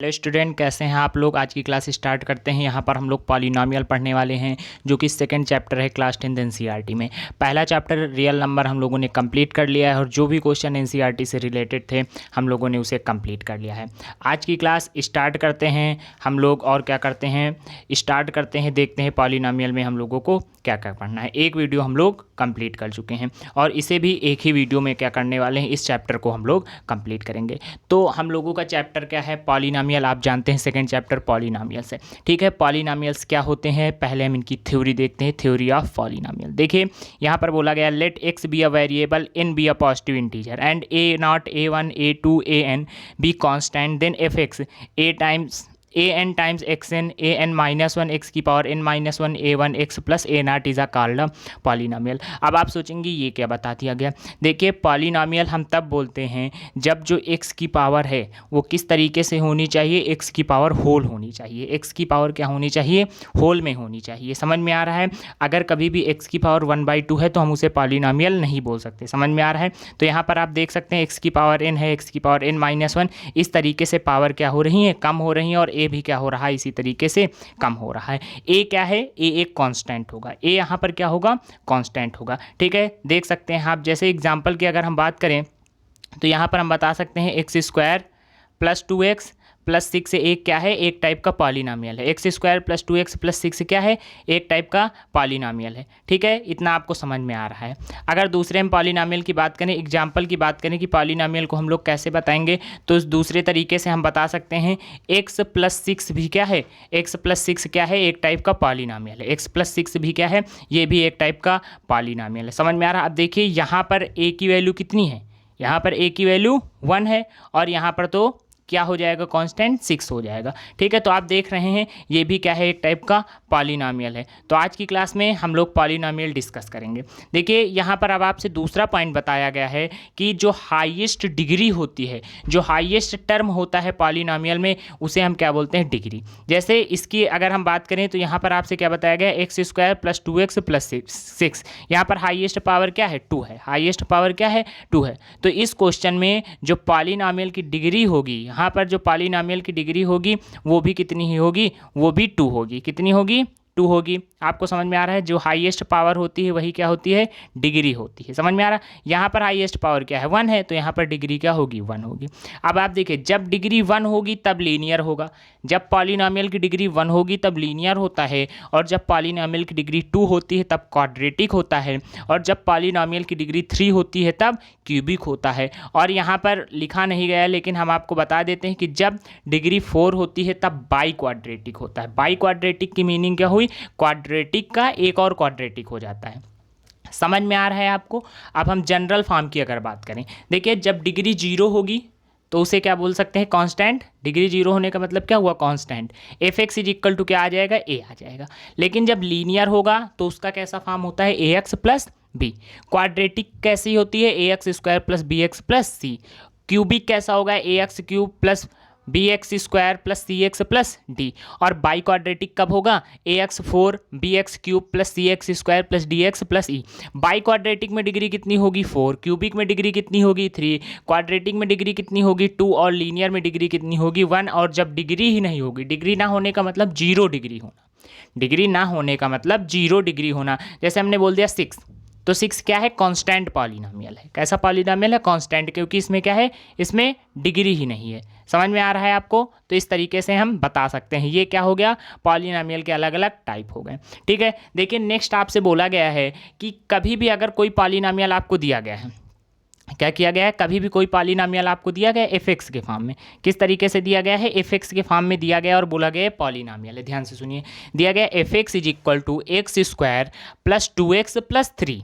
Hello student, कैसे हैं आप लोग। आज की क्लास स्टार्ट करते हैं। यहाँ पर हम लोग पॉलिनॉमियल पढ़ने वाले हैं, जो कि सेकंड चैप्टर है क्लास 10 एनसीईआरटी में। पहला चैप्टर रियल नंबर हम लोगों ने कंप्लीट कर लिया है और जो भी क्वेश्चन एनसीईआरटी से रिलेटेड थे हम लोगों ने उसे कंप्लीट कर लिया है। आज की क्लास स्टार्ट करते हैं हम लोग और क्या करते हैं, स्टार्ट करते हैं, देखते हैं पॉलिनॉमियल में हम लोगों को क्या क्या पढ़ना है। एक वीडियो हम लोग कंप्लीट कर चुके हैं और इसे भी एक ही वीडियो में क्या करने वाले हैं, इस चैप्टर को हम लोग कंप्लीट करेंगे। तो हम लोगों का चैप्टर क्या है, पॉलिनॉमियल। आप जानते हैं सेकंड चैप्टर पॉलिनॉमियल्स है, ठीक है। पॉलिनॉमियल्स क्या होते हैं, पहले हम इनकी थ्योरी देखते हैं, थ्योरी ऑफ पॉलिनॉमियल। देखिए यहाँ पर बोला गया, let x be a variable n be a positive integer and a nought a1 a2 an be constant, then f x a n times xn an minus 1 x की power n minus 1 a1 x plus a nought is a called polynomial. अब आप सोचेंगे ये क्या बता दिया गया। देखिए पॉलिनॉमियल हम तब बोलते हैं जब जो x की पावर है वो किस तरीके से होनी चाहिए, x की पावर होल होनी चाहिए। x की पावर क्या होनी चाहिए, होल में होनी चाहिए। समझ में आ रहा है। अगर कभी भी x की पावर 1/2 है तो हम उसे पॉलिनॉमियल नहीं बोल सकते। समझ में आ रहा है। तो यहाँ पर आप देख सकते हैं x की पावर n है, x की पावर n माइनस 1, इस तरीके से पावर क्या हो रही है, कम हो रही है, और a भी क्या हो रहा है, इसी तरीके से कम हो रहा है। a क्या है, a एक कांस्टेंट होगा, a यहाँ पर क्या होगा, कांस्टेंट होगा, ठीक है। देख सकते हैं आप, जैसे एग्जांपल की अगर हम बात करें तो यहाँ पर हम बता सकते हैं x square plus 2x plus 6 एक क्या है, एक टाइप का पॉलिनॉमियल है। X square plus 2x plus 6 क्या है, एक टाइप का पॉलिनॉमियल है, ठीक है। इतना आपको समझ में आ रहा है। अगर दूसरे हम पॉलिनॉमियल की बात करें, एग्जांपल की बात करें कि पॉलिनॉमियल को हम लोग कैसे बताएंगे, तो इस दूसरे तरीके से हम बता सकते हैं x प्लस 6 भी क्या है, x प्लस 6 क्या है, एक टाइप का पॉलिनॉमियल है। x प्लस 6 भी क्या है, ये भी एक टाइप का पॉलिनॉमियल है। समझ में आ रहा है। अब देखिए यहाँ पर a की वैल्यू कितनी है, यहाँ पर a की वैल्यू 1 है और यहाँ पर तो क्या हो जाएगा, कांस्टेंट 6 हो जाएगा, ठीक है। तो आप देख रहे हैं ये भी क्या है, एक टाइप का पॉलिनॉमियल है। तो आज की क्लास में हम लोग पॉलिनॉमियल डिस्कस करेंगे। देखिए यहाँ पर अब आपसे दूसरा पॉइंट बताया गया है कि जो हाईएस्ट डिग्री होती है, जो हाईएस्ट टर्म होता है पॉलिनॉमियल में, उसे हम क्या बोलते हैं, डिग्री। जैसे इसकी अगर हम बात करें तो यहाँ पर आपसे क्या बताया गया, x square plus 2x plus 6, यहाँ पर हाईएस्ट पावर क्या है, 2 है। हाईएस्ट पावर क्या है, 2 है। तो इस क्वेश्चन में जो पॉलिनॉमियल की डिग्री होगी, यहाँ पर जो पॉलिनॉमियल की डिग्री होगी वो भी कितनी ही होगी, वो भी 2 होगी। कितनी होगी, 2 होगी। आपको समझ में आ रहा है। जो हाईएस्ट पावर होती है वही क्या होती है, डिग्री होती है। समझ में आ रहा है। यहाँ पर हाईएस्ट पावर क्या है, 1 है, तो यहाँ पर डिग्री क्या होगी, 1 होगी। अब आप देखिए जब डिग्री 1 होगी तब लीनियर होगा। जब पॉलिनॉमियल की डिग्री 1 होगी तब लीनियर होता है, और जब पॉलिनॉमियल की डिग्री 2 होती है तब क्वाड्रेटिक होता है, और जब पॉलिनॉमियल की डिग्री 3 होती है तब क्यूबिक होता है। और यहाँ पर लिखा नहीं गया लेकिन हम आपको बता देते हैं कि जब डिग्री 4 होती है तब बाई क्वाड्रेटिक होता है। बाई क्वाड्रेटिक की मीनिंग क्या हुई, क्वाड्रेटिक का एक और क्वाड्रेटिक हो जाता है। समझ में आ रहा है आपको। अब हम जनरल फॉर्म की अगर बात करें, देखिए जब डिग्री 0 होगी तो उसे क्या बोल सकते हैं, कांस्टेंट। डिग्री 0 होने का मतलब क्या हुआ, constant. F x is equal to क्या आ जाएगा, ए आ जाएगा। लेकिन जब लीनियर होगा तो उसका कैसा फॉर्म होता है, A X plus B. Quadratic कैसी होती है, A X square plus B X plus C. Cubic कैसा होगा, A X cube plus B X square plus C X plus D. और बाई क्वाड्रेटिक कब होगा, A X 4 B X cube plus C X square plus D X plus E. Biquadratic में degree कितनी होगी, 4। Cubic में degree कितनी होगी, 3। Quadratic में डिग्री कितनी होगी, 2। और लीनियर में डिग्री कितनी होगी, 1। और जब डिग्री ही नहीं होगी, डिग्री ना होने का मतलब 0 डिग्री होना, डिग्री ना होने का मतलब 0 डिग्री होना। जैसे हमने बोल दिया 6, तो 6 क्या है, कांस्टेंट पॉलिनॉमियल है। कैसा पॉलिनॉमियल है, कांस्टेंट, क्योंकि इसमें क्या है, इसमें डिग्री ही नहीं है। समझ में आ रहा है आपको। तो इस तरीके से हम बता सकते हैं। ये क्या हो गया, पॉलिनॉमियल के अलग अलग टाइप हो गए, ठीक है। देखिए नेक्स्ट आपसे बोला गया है कि कभी भी अगर कोई पॉलिनॉमियल आपको दिया गया है, क्या किया गया है, कभी भी कोई पॉलिनॉमियल आपको दिया गया है एफ एक्स के फॉर्म में, किस तरीके से दिया गया है, एफ एक्स के फॉर्म में दिया गया और बोला गया पॉलिनॉमियल है। ध्यान से सुनिए, दिया गया f x is equal to x square plus 2x plus 3।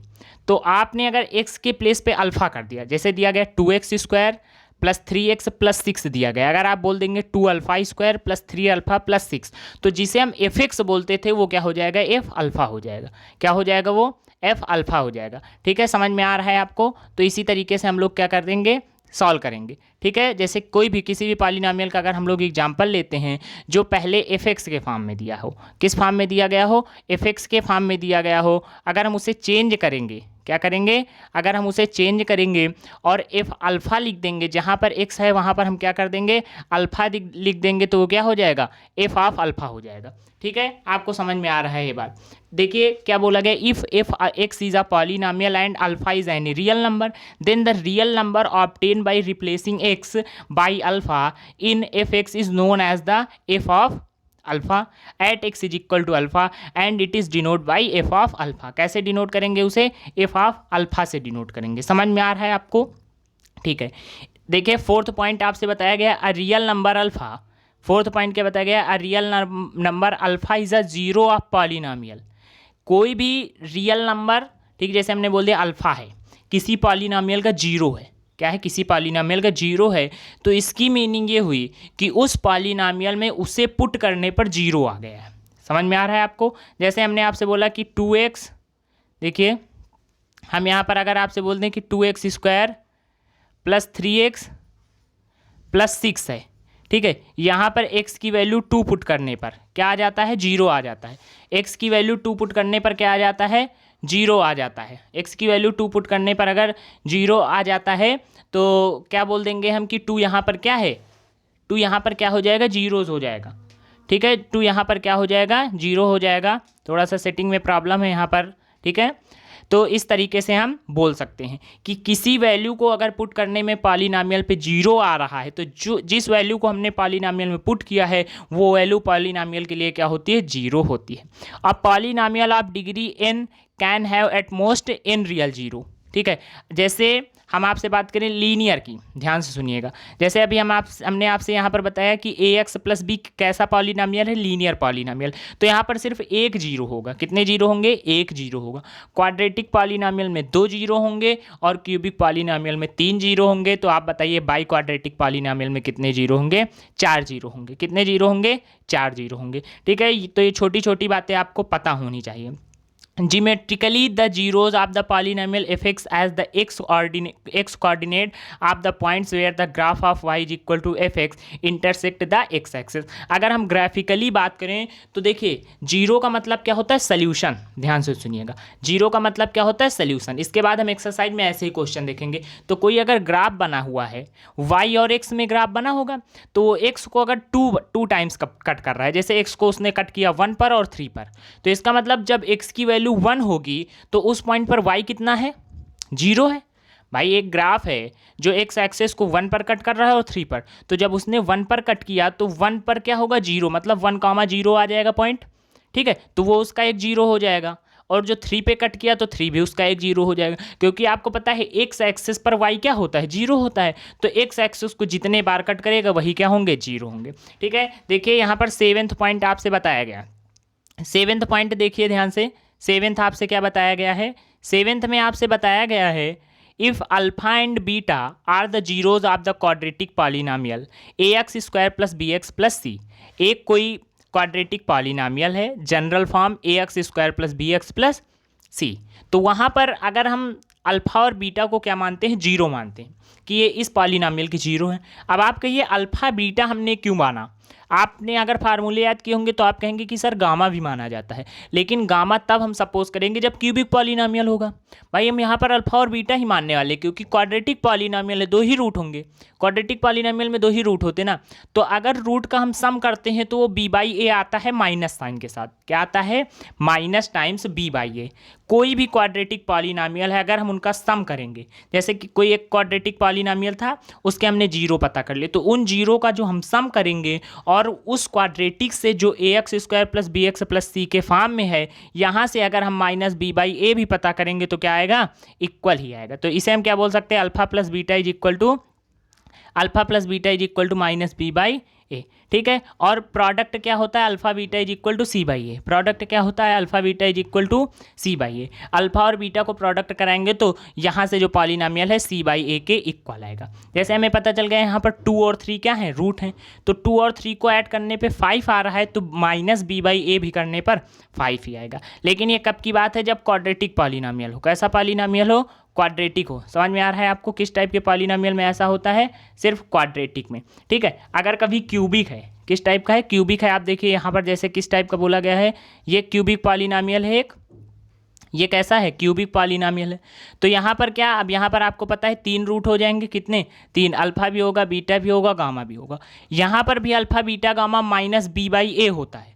तो आपने अगर x के प्लेस पे अल्फा कर दिया, जैसे दिया गया 2x square plus 3x plus 6 दिया गया। अगर आप बोल देंगे 2 alpha square plus 3 alpha plus 6, तो जिसे हम एफ एक्स बोलते थे वो क्या हो जाएगा, एफ अल्फा हो जाएगा। क्या हो जाएगा, वो एफ अल्फा हो जाएगा, ठीक है। समझ में आ रहा है आपको। तो इसी तरीके से हम लोग क्या कर देंगे, सॉल्व करेंगे, ठीक है। जैसे कोई भी किसी भी पॉलिनॉमियल का अगर हम लोग एग्जांपल लेते हैं जो पहले एफ एक्स के फॉर्म में दिया हो, किस फॉर्म में दिया गया हो, एफ एक्स के फॉर्म में दिया गया हो, अगर हम उसे चेंज करेंगे, क्या करेंगे, अगर हम उसे चेंज करेंगे और एफ अल्फ़ा लिख देंगे, जहाँ पर एक्स है वहाँ पर हम क्या कर देंगे, अल्फ़ा लिख देंगे, तो वो क्या हो जाएगा, एफ ऑफ अल्फ़ा हो जाएगा। ठीक है, आपको समझ में आ रहा है ये बात। देखिए क्या बोला गया, if f x is a polynomial and alpha is any real number then the real number obtain by replacing x by alpha in f x is known as the f of alpha at x is equal to alpha and it is denote by f of alpha. कैसे denote करेंगे उसे, f of alpha से denote करेंगे। समझ में आ रहा है आपको? ठीक है, देखिए फोर्थ पॉइंट आपसे बताया गया a real number alpha. Fourth point क्या बताया गया, a real number alpha is a zero of polynomial. कोई भी रियल नंबर, ठीक, जैसे हमने बोल दिया अल्फा है, किसी पॉलिनॉमियल का जीरो है, क्या है, किसी पॉलिनॉमियल का जीरो है, तो इसकी मीनिंग ये हुई कि उस पॉलिनॉमियल में उसे पुट करने पर जीरो आ गया है। समझ में आ रहा है आपको? जैसे हमने आपसे बोला कि 2x, देखिए हम यहाँ पर अगर आपसे बोल दें कि 2x square plus 3x plus 6 है, ठीक है, यहाँ पर x की वैल्यू 2 पुट करने पर क्या आ जाता है, जीरो आ जाता है। x की वैल्यू 2 पुट करने पर क्या आ जाता है, जीरो आ जाता है। x की वैल्यू 2 पुट करने पर अगर जीरो आ जाता है तो क्या बोल देंगे हम कि 2 यहाँ पर क्या है, 2 यहाँ पर क्या हो जाएगा, जीरोज़ हो जाएगा। ठीक है, 2 यहाँ पर क्या हो जाएगा, जीरो हो जाएगा। थोड़ा सा सेटिंग में प्रॉब्लम है यहाँ पर, ठीक है। तो इस तरीके से हम बोल सकते हैं कि किसी वैल्यू को अगर पुट करने में पॉलिनॉमियल पे जीरो आ रहा है तो जो जिस वैल्यू को हमने पॉलिनॉमियल में पुट किया है वो वैल्यू पॉलिनॉमियल के लिए क्या होती है, जीरो होती है। अब polynomial of degree n can have at most n real zero. ठीक है, जैसे हम आपसे बात करें लीनियर की, ध्यान से सुनिएगा। जैसे अभी हमने आपसे यहाँ पर बताया कि ए एक्स प्लस बी कैसा पॉलिनॉमियल है, लीनियर पॉलिनॉमियल। तो यहाँ पर सिर्फ एक जीरो होगा। कितने जीरो होंगे, एक जीरो होगा। क्वाड्रेटिक पॉलिनॉमियल में 2 जीरो होंगे और क्यूबिक पॉलिनॉमियल में 3 जीरो होंगे। तो आप बताइए बाई क्वाड्रेटिक पॉलिनॉमियल में कितने जीरो होंगे, 4 जीरो होंगे। कितने जीरो होंगे, 4 जीरो होंगे। ठीक है, तो ये छोटी छोटी बातें आपको पता होनी चाहिए। Geometrically, the zeros of the polynomial fx as the x coordinate of the points where the graph of y is equal to fx intersect the x axis। अगर हम ग्राफिकली बात करें तो देखिए जीरो का मतलब क्या होता है, सोल्यूशन। ध्यान से सुनिएगा, जीरो का मतलब क्या होता है, सोल्यूशन। इसके बाद हम एक्सरसाइज में ऐसे ही क्वेश्चन देखेंगे। तो कोई अगर ग्राफ बना हुआ है, y और x में ग्राफ बना होगा, तो x को अगर टू टाइम्स कट कर रहा है, जैसे x को उसने कट किया 1 पर और 3 पर, तो इसका मतलब जब x की वैल्यू 1 होगी तो उस पॉइंट पर y कितना है, जीरो है। भाई एक ग्राफ है जो x एक्सेस को 1 पर कट कर रहा है और 3 पर, तो जब उसने 1 पर कट किया तो 1 पर क्या होगा, जीरो, मतलब 1, 0 आ जाएगा पॉइंट। ठीक है, तो वो उसका एक जीरो हो जाएगा। और जो 3 पे कट किया तो 3 भी उसका एक जीरो हो जाएगा, क्योंकि आपको पता है x एक्सेस पर y क्या होता है, जीरो होता है। तो x एक्सेस को जितने बार कट करेगा वही क्या होंगे, जीरो होंगे। ठीक है, देखिए यहाँ पर 7th पॉइंट आपसे बताया गया। 7th पॉइंट देखिए ध्यान से। 7th आपसे क्या बताया गया है, 7th में आपसे बताया गया है if alpha and beta are the zeros of the quadratic polynomial A X square plus B X plus C. एक कोई क्वाड्रेटिक पॉलिनॉमियल है, general form A X square plus B X plus C. तो वहाँ पर अगर हम alpha और beta को क्या मानते हैं, जीरो मानते हैं कि ये इस पॉलिनॉमियल के जीरो हैं। अब आप कहिए अल्फ़ा बीटा हमने क्यों माना, आपने अगर फार्मूले याद किए होंगे तो आप कहेंगे कि सर गामा भी माना जाता है, लेकिन गामा तब हम सपोज करेंगे जब क्यूबिक पॉलिनॉमियल होगा। भाई हम यहाँ पर अल्फा और बीटा ही मानने वाले, क्योंकि क्वाड्रेटिक पॉलिनॉमियल है, 2 ही रूट होंगे। क्वाड्रेटिक पॉलिनॉमियल में 2 ही रूट होते ना, तो अगर रूट का हम सम करते हैं तो वो बी बाई ए आता है माइनस साइन के साथ। क्या आता है, माइनस टाइम्स बी बाई ए। कोई भी क्वाड्रेटिक पॉलिनॉमियल है अगर हम उनका सम करेंगे, जैसे कि कोई एक क्वाड्रेटिक पॉलिनॉमियल था, उसके हमने जीरो पता कर लिए, तो उन जीरो का जो हम सम करेंगे और उस क्वाड्रेटिक से जो A X square plus B X plus C के फॉर्म में है, यहाँ से अगर हम माइनस बी बाई ए भी पता करेंगे तो क्या आएगा, इक्वल ही आएगा। तो इसे हम क्या बोल सकते हैं, alpha plus beta is equal to minus B by A. ठीक है, और प्रोडक्ट क्या होता है, alpha beta is equal to C by A. Product क्या होता है, alpha beta is equal to C by A. Alpha और बीटा को प्रोडक्ट कराएंगे तो यहाँ से जो पॉलिनॉमियल है सी बाई ए के इक्वल आएगा। जैसे हमें पता चल गया यहाँ पर 2 और 3 क्या है, रूट हैं, तो 2 और 3 को ऐड करने पे 5 आ रहा है, तो माइनस बी बाई ए भी करने पर 5 ही आएगा। लेकिन ये कब की बात है, जब क्वाड्रेटिक पॉलिनॉमियल हो। कैसा पॉलिनॉमियल हो, क्वाड्रेटिक हो। समझ में आ रहा है आपको किस टाइप के पॉलिनॉमियल में ऐसा होता है, सिर्फ क्वाड्रेटिक में। ठीक है, अगर कभी क्यूबिक है, किस टाइप का है, क्यूबिक है, आप देखिए यहाँ पर जैसे किस टाइप का बोला गया है, ये क्यूबिक पॉलिनॉमियल है एक, ये कैसा है, क्यूबिक पॉलिनॉमियल है। तो यहाँ पर क्या, अब यहाँ पर आपको पता है 3 रूट हो जाएंगे, कितने, 3, अल्फा भी होगा, बीटा भी होगा, गामा भी होगा। यहाँ पर भी alpha beta gamma minus B by A होता है।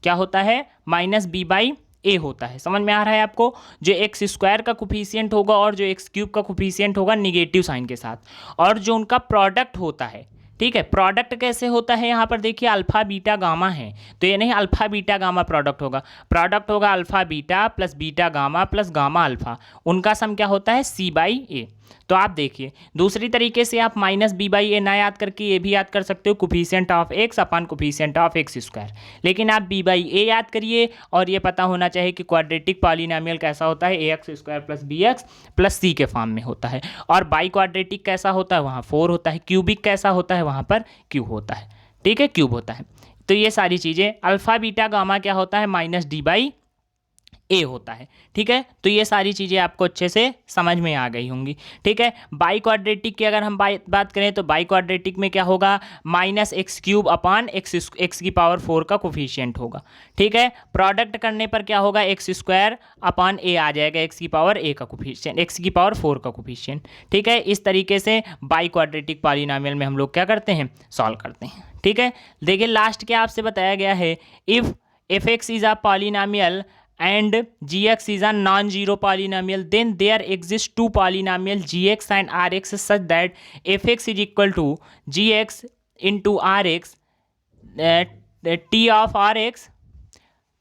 क्या होता है, माइनस बी बाई ए होता है। समझ में आ रहा है आपको। जो एक्स स्क्वायर का कोफिशिएंट होगा और जो एक्स क्यूब का कोफिशिएंट होगा निगेटिव साइन के साथ, और जो उनका प्रोडक्ट होता है, ठीक है। प्रोडक्ट कैसे होता है, यहाँ पर देखिए अल्फा बीटा गामा है, तो ये नहीं अल्फा बीटा गामा प्रोडक्ट होगा, प्रोडक्ट होगा alpha beta plus beta gamma plus gamma alpha, उनका सम क्या होता है, सी बाई ए। तो आप देखिए दूसरी तरीके से आप माइनस बी बाई ए ना याद करके ये भी याद कर सकते हो coefficient of x upon coefficient of x square, लेकिन आप बी बाई ए याद करिए और ये पता होना चाहिए कि क्वाड्रेटिक पॉलिनॉमियल कैसा होता है, A X square plus B X plus C के फॉर्म में होता है। और बाई क्वाड्रेटिक कैसा होता है, वहाँ 4 होता है। क्यूबिक कैसा होता है, वहाँ पर क्यूब होता है, ठीक है, क्यूब होता है। तो ये सारी चीज़ें, अल्फा बीटा गामा क्या होता है, माइनस डी बाई ए होता है, ठीक है। तो ये सारी चीज़ें आपको अच्छे से समझ में आ गई होंगी, ठीक है। बाई क्वाड्रेटिक की अगर हम बात करें तो बाई क्वाड्रेटिक में क्या होगा, माइनस एक्स क्यूब अपान एक्स की पावर 4 का कोफिशिएंट होगा, ठीक है। प्रोडक्ट करने पर क्या होगा, एक्स स्क्वायर अपान ए आ जाएगा, एक्स की पावर ए का कोफिशिएंट, एक्स की पावर 4 का कोफिशिएंट, ठीक है। इस तरीके से बाई क्वाड्रेटिक पॉलिनॉमियल में हम लोग क्या करते हैं, सॉल्व करते हैं, ठीक है। देखिए लास्ट क्या आपसे बताया गया है, if f x is a polynomial and gx is a non-zero polynomial, then there exists two polynomial gx and rx such that fx is equal to gx into rx t of rx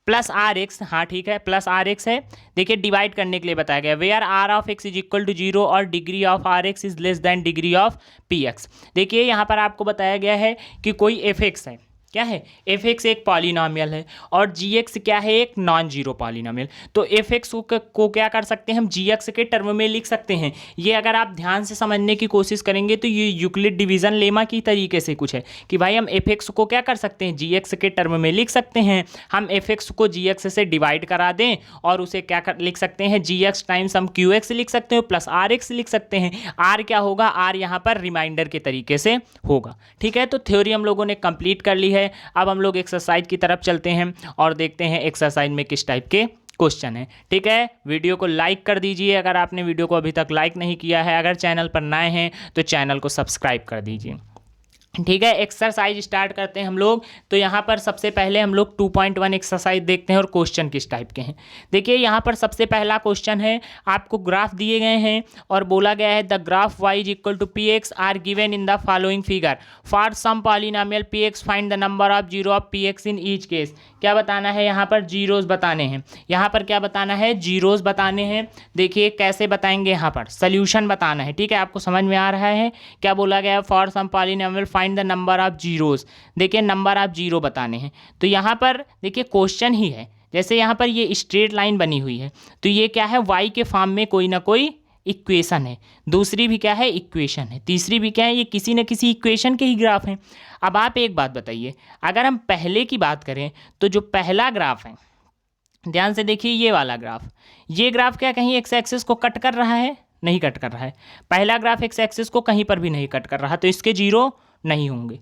plus r x, हाँ ठीक है, plus r x है। देखिए divide करने के लिए बताया गया, where r of x is equal to 0 और degree of r x is less than degree of p x. देखिए यहाँ पर आपको बताया गया है कि कोई एफ एक्स है, क्या है, एफ एक्स एक पॉलिनॉमियल है और जी एक्स क्या है, एक नॉन जीरो पॉलिनॉमियल। तो एफ एक्स को क्या कर सकते हैं हम, जी एक्स के टर्म में लिख सकते हैं। ये अगर आप ध्यान से समझने की कोशिश करेंगे तो ये यूक्लिड डिवीजन लेमा की तरीके से कुछ है कि भाई हम एफ एक्स को क्या कर सकते हैं, जी एक्स के टर्म में लिख सकते हैं। हम एफ एक्स को जी एक्स से डिवाइड करा दें और उसे क्या लिख सकते हैं, जी एक्स टाइम्स हम क्यू एक्स लिख सकते हैं प्लस आर एक्स लिख सकते हैं। आर क्या होगा, आर यहाँ पर रिमाइंडर के तरीके से होगा, ठीक है। तो थ्योरी हम लोगों ने कंप्लीट कर ली है। अब हम लोग एक्सरसाइज की तरफ चलते हैं और देखते हैं एक्सरसाइज में किस टाइप के क्वेश्चन है, ठीक है। वीडियो को लाइक कर दीजिए अगर आपने वीडियो को अभी तक लाइक नहीं किया है। अगर चैनल पर नए हैं तो चैनल को सब्सक्राइब कर दीजिए, ठीक है। एक्सरसाइज स्टार्ट करते हैं हम लोग। तो यहाँ पर सबसे पहले हम लोग 2.1 एक्सरसाइज देखते हैं और क्वेश्चन किस टाइप के हैं। देखिए यहाँ पर सबसे पहला क्वेश्चन है, आपको ग्राफ दिए गए हैं और बोला गया है the graph y is equal to p x are given in the following figure for some polynomial p x find the number of zero of p x in each case. क्या बताना है, यहाँ पर जीरोज बताने हैं। यहाँ पर क्या बताना है, जीरोज बताने हैं। देखिए कैसे बताएंगे, यहाँ पर सोल्यूशन बताना है, ठीक है। आपको समझ में आ रहा है क्या बोला गया है, for some polynomial find the number of zeros. देखिए नंबर ऑफ जीरो बताने हैं। तो यहाँ पर देखिए क्वेश्चन ही है, जैसे यहाँ पर ये स्ट्रेट लाइन बनी हुई है तो ये क्या है, y के फॉर्म में कोई ना कोई इक्वेशन है, दूसरी भी क्या है, इक्वेशन है, तीसरी भी क्या है, ये किसी न किसी इक्वेशन के ही ग्राफ हैं। अब आप एक बात बताइए, अगर हम पहले की बात करें तो जो पहला ग्राफ है, ध्यान से देखिए ये वाला ग्राफ, ये ग्राफ क्या कहीं एक्स एक्सिस को कट कर रहा है, नहीं कट कर रहा है। पहला ग्राफ एक्स एक्सिस को कहीं पर भी नहीं कट कर रहा, तो इसके जीरो नहीं होंगे।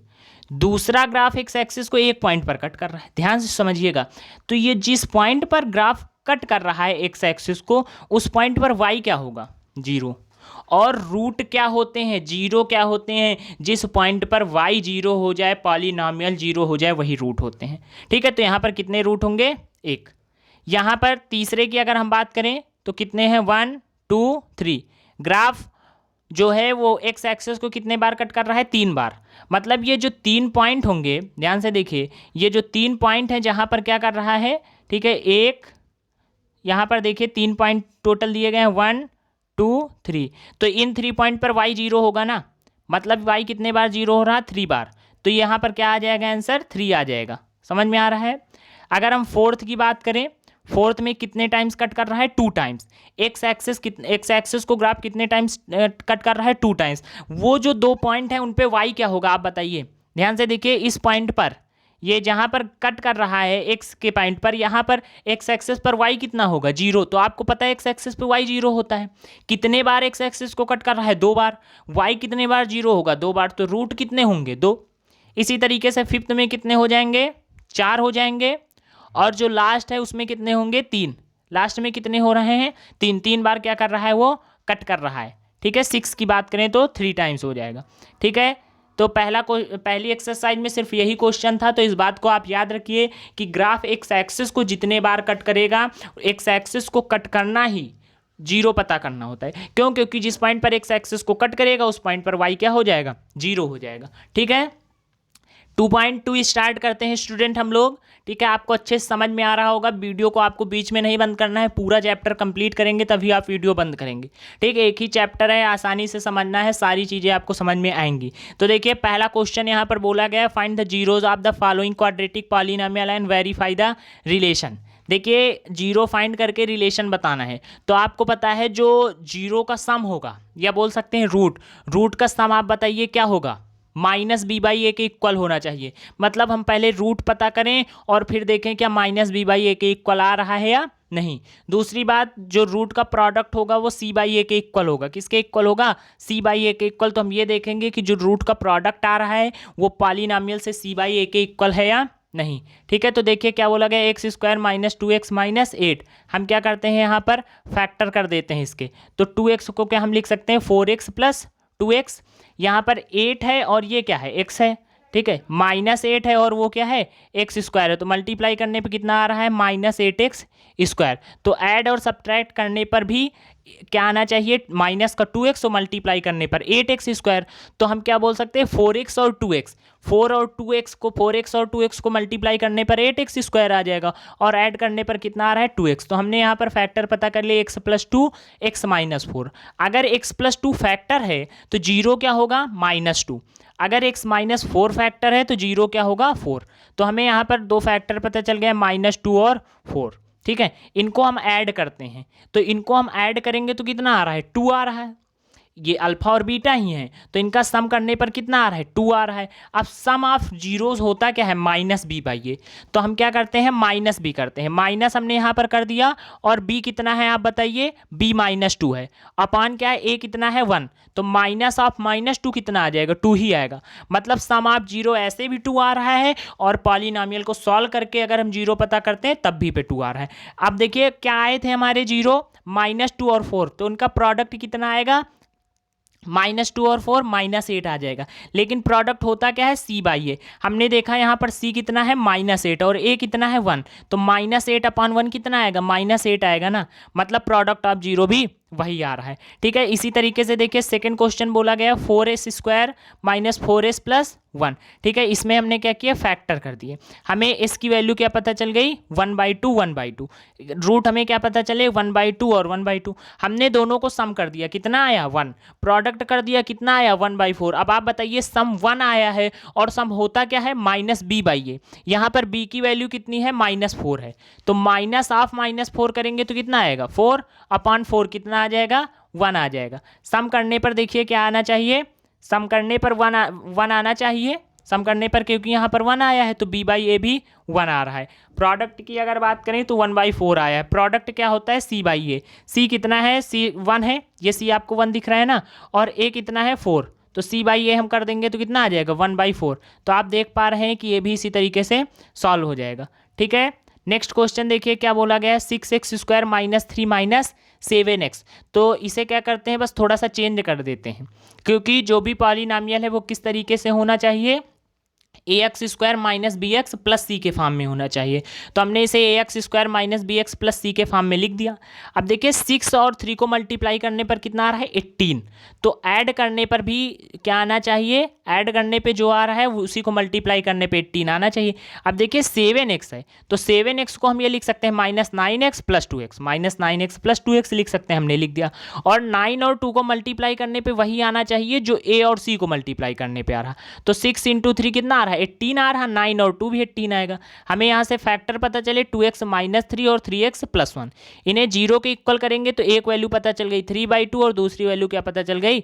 दूसरा ग्राफ एक्स एक्सिस को एक पॉइंट पर कट कर रहा है, ध्यान से समझिएगा। तो ये जिस पॉइंट पर ग्राफ कट कर रहा है एक्स एक्सिस को, उस पॉइंट पर वाई क्या होगा, जीरो। और रूट क्या होते हैं, जीरो क्या होते हैं, जिस पॉइंट पर वाई जीरो हो जाए, पॉलिनॉमियल जीरो हो जाए, वही रूट होते हैं, ठीक है। तो यहाँ पर कितने रूट होंगे, एक। यहाँ पर तीसरे की अगर हम बात करें तो कितने हैं, 1 2 3। ग्राफ जो है वो एक्स एक्सिस को कितने बार कट कर रहा है, 3 बार। मतलब ये जो 3 पॉइंट होंगे, ध्यान से देखिए, ये जो 3 पॉइंट हैं जहाँ पर क्या कर रहा है, ठीक है, एक यहाँ पर देखिए 3 पॉइंट टोटल दिए गए हैं, 1 2 3। तो इन 3 पॉइंट पर y जीरो होगा ना, मतलब y कितने बार जीरो हो रहा, 3 बार। तो यहाँ पर क्या आ जाएगा आंसर, 3 आ जाएगा। समझ में आ रहा है। अगर हम फोर्थ की बात करें, फोर्थ में कितने टाइम्स कट कर रहा है, 2 टाइम्स। एक्स एक्सिस को ग्राफ कितने टाइम्स कट कर रहा है, 2 टाइम्स। वो जो 2 पॉइंट हैं उन पे y क्या होगा आप बताइए। ध्यान से देखिए, इस पॉइंट पर ये जहाँ पर कट कर रहा है एक्स के पॉइंट पर, यहाँ पर एक्स एक्सिस पर y कितना होगा, जीरो। तो आपको पता है एक्स एक्सिस पे y जीरो होता है। कितने बार एक्स एक्सिस को कट कर रहा है, 2 बार। y कितने बार जीरो होगा, 2 बार। तो रूट कितने होंगे, 2। इसी तरीके से फिफ्थ में कितने हो जाएंगे, 4 हो जाएंगे। और जो लास्ट है उसमें कितने होंगे, 3। लास्ट में कितने हो रहे हैं, 3 3 बार क्या कर रहा है वो कट कर रहा है। ठीक है, 6 की बात करें तो 3 टाइम्स हो जाएगा। ठीक है, तो पहली एक्सरसाइज में सिर्फ यही क्वेश्चन था। तो इस बात को आप याद रखिए कि ग्राफ एक्स एक्सिस को जितने बार कट करेगा, एक्स एक्सिस को कट करना ही जीरो पता करना होता है। क्यों? क्योंकि जिस पॉइंट पर एक्स एक्सिस को कट करेगा उस पॉइंट पर वाई क्या हो जाएगा, जीरो हो जाएगा। ठीक है, 2.2 स्टार्ट करते हैं स्टूडेंट हम लोग। ठीक है, आपको अच्छे से समझ में आ रहा होगा। वीडियो को आपको बीच में नहीं बंद करना है, पूरा चैप्टर कंप्लीट करेंगे तभी आप वीडियो बंद करेंगे। ठीक है, एक ही चैप्टर है, आसानी से समझना है, सारी चीज़ें आपको समझ में आएंगी। तो देखिए पहला क्वेश्चन यहाँ पर बोला गया है, find the zeros of the following quadratic polynomial and verify the relation. देखिए जीरो फाइंड करके रिलेशन बताना है। तो आपको पता है जो जीरो का सम होगा, या बोल सकते हैं रूट का सम, आप बताइए क्या होगा, माइनस बी बाई ए के इक्वल होना चाहिए। मतलब हम पहले रूट पता करें और फिर देखें क्या माइनस बी बाई ए के इक्वल आ रहा है या नहीं। दूसरी बात, जो रूट का प्रोडक्ट होगा वो सी बाई ए के इक्वल होगा। किसके इक्वल होगा, सी बाई ए के इक्वल। तो हम ये देखेंगे कि जो रूट का प्रोडक्ट आ रहा है वो पॉलिनोमियल से सी बाई ए के इक्वल है या नहीं। ठीक है, तो देखिए क्या बोला गया, x square minus 2x minus 8। हम क्या करते हैं यहाँ पर फैक्टर कर देते हैं इसके। तो 2x को क्या हम लिख सकते हैं 4x प्लस 2x। यहाँ पर 8 है और ये क्या है, x है। ठीक है, माइनस 8 है और वो क्या है, एक्स स्क्वायर है। तो मल्टीप्लाई करने पे कितना आ रहा है, माइनस 8x स्क्वायर। तो ऐड और सब्ट्रैक्ट करने पर भी क्या आना चाहिए, माइनस का 2x और मल्टीप्लाई करने पर 8x स्क्वायर। तो हम क्या बोल सकते हैं 4x और 2x, 4x और 2x को मल्टीप्लाई करने पर 8x स्क्वायर आ जाएगा और ऐड करने पर कितना आ रहा है 2x। तो हमने यहाँ पर फैक्टर पता कर लिया, x प्लस 2 x माइनस 4। अगर x प्लस 2 फैक्टर है तो जीरो क्या होगा, -2। अगर x माइनस 4 फैक्टर है तो जीरो क्या होगा, 4। तो हमें यहाँ पर दो फैक्टर पता चल गया, -2 और 4। ठीक है, इनको हम ऐड करते हैं। तो इनको हम ऐड करेंगे तो कितना आ रहा है, 2 आ रहा है। ये अल्फा और बीटा ही हैं, तो इनका सम करने पर कितना आ रहा है, 2 आ रहा है। अब सम ऑफ जीरोज होता क्या है, माइनस बी बाई ए। तो हम क्या करते हैं, माइनस बी करते हैं। माइनस हमने यहाँ पर कर दिया और बी कितना है आप बताइए, बी -2 है। अपान क्या है, ए कितना है 1। तो माइनस ऑफ -2 कितना आ जाएगा, 2 ही आएगा। मतलब सम ऑफ जीरो ऐसे भी 2 आ रहा है और पॉलिनोमियल को सॉल्व करके अगर हम जीरो पता करते हैं तब भी पे 2 आ रहा है। अब देखिए क्या आए थे हमारे जीरो, -2 और 4। तो उनका प्रोडक्ट कितना आएगा, -2 और 4 -8 आ जाएगा। लेकिन प्रोडक्ट होता क्या है, सी बाई ए। हमने देखा यहाँ पर सी कितना है, -8 और ए कितना है 1। तो -8 अपान 1 कितना आएगा, -8 आएगा ना। मतलब प्रोडक्ट ऑफ जीरो भी वही आ रहा है। ठीक है, इसी तरीके से देखिए सेकंड क्वेश्चन बोला गया 4s square minus 4s plus 1। ठीक है, इसमें हमने क्या किया, फैक्टर कर दिए। हमें इस की वैल्यू क्या पता चल गई, 1/2 1/2। रूट हमें क्या पता चले, 1/2 और 1/2। हमने दोनों को सम कर दिया, कितना आया 1। प्रोडक्ट कर दिया, कितना आया 1/4। अब आप बताइए सम 1 आया है और सम होता क्या है, माइनस बी बाई ए। यहाँ पर बी की वैल्यू कितनी है, -4 है। तो माइनस ऑफ -4 करेंगे तो कितना आएगा, 4 अपान 4 कितना आ जाएगा, 1 आ जाएगा। सम करने पर देखिए क्या आना चाहिए, सम करने पर 1 आना चाहिए। सम करने पर क्योंकि यहाँ पर 1 आया है तो b बाई ए भी 1 आ रहा है। प्रोडक्ट की अगर बात करें तो 1/4 आया है। प्रोडक्ट क्या होता है, c बाई ए। c कितना है, c 1 है, ये c आपको 1 दिख रहा है ना, और a कितना है 4। तो c बाई ए हम कर देंगे तो कितना आ जाएगा, 1/4। तो आप देख पा रहे हैं कि ये भी इसी तरीके से सॉल्व हो जाएगा। ठीक है, नेक्स्ट क्वेश्चन देखिए क्या बोला गया है, 6x स्क्वायर -3 -7x। तो इसे क्या करते हैं, बस थोड़ा सा चेंज कर देते हैं, क्योंकि जो भी पॉलिनोमियल है वो किस तरीके से होना चाहिए, ax square minus B X plus C के फॉर्म में होना चाहिए। तो हमने इसे ax square minus B X plus C के फॉर्म में लिख दिया। अब देखिए 6 और 3 को मल्टीप्लाई करने पर कितना आ रहा है, 18। तो ऐड करने पर भी क्या आना चाहिए, ऐड करने पे जो आ रहा है उसी को मल्टीप्लाई करने पे 18 आना चाहिए। अब देखिए 7x है, तो 7x को हम ये लिख सकते हैं -9x plus 2x, -9x plus 2x लिख सकते हैं, हमने लिख दिया। और 9 और 2 को मल्टीप्लाई करने पे वही आना चाहिए जो a और c को मल्टीप्लाई करने पे आ रहा। तो 6 × 3 कितना आ रहा है, 18 आ रहा। 9 और 2 भी 18 आएगा। हमें यहाँ से फैक्टर पता चले 2x -3 और 3x + 1। इन्हें जीरो के इक्वल करेंगे तो एक वैल्यू पता चल गई 3/2 और दूसरी वैल्यू क्या पता चल गई,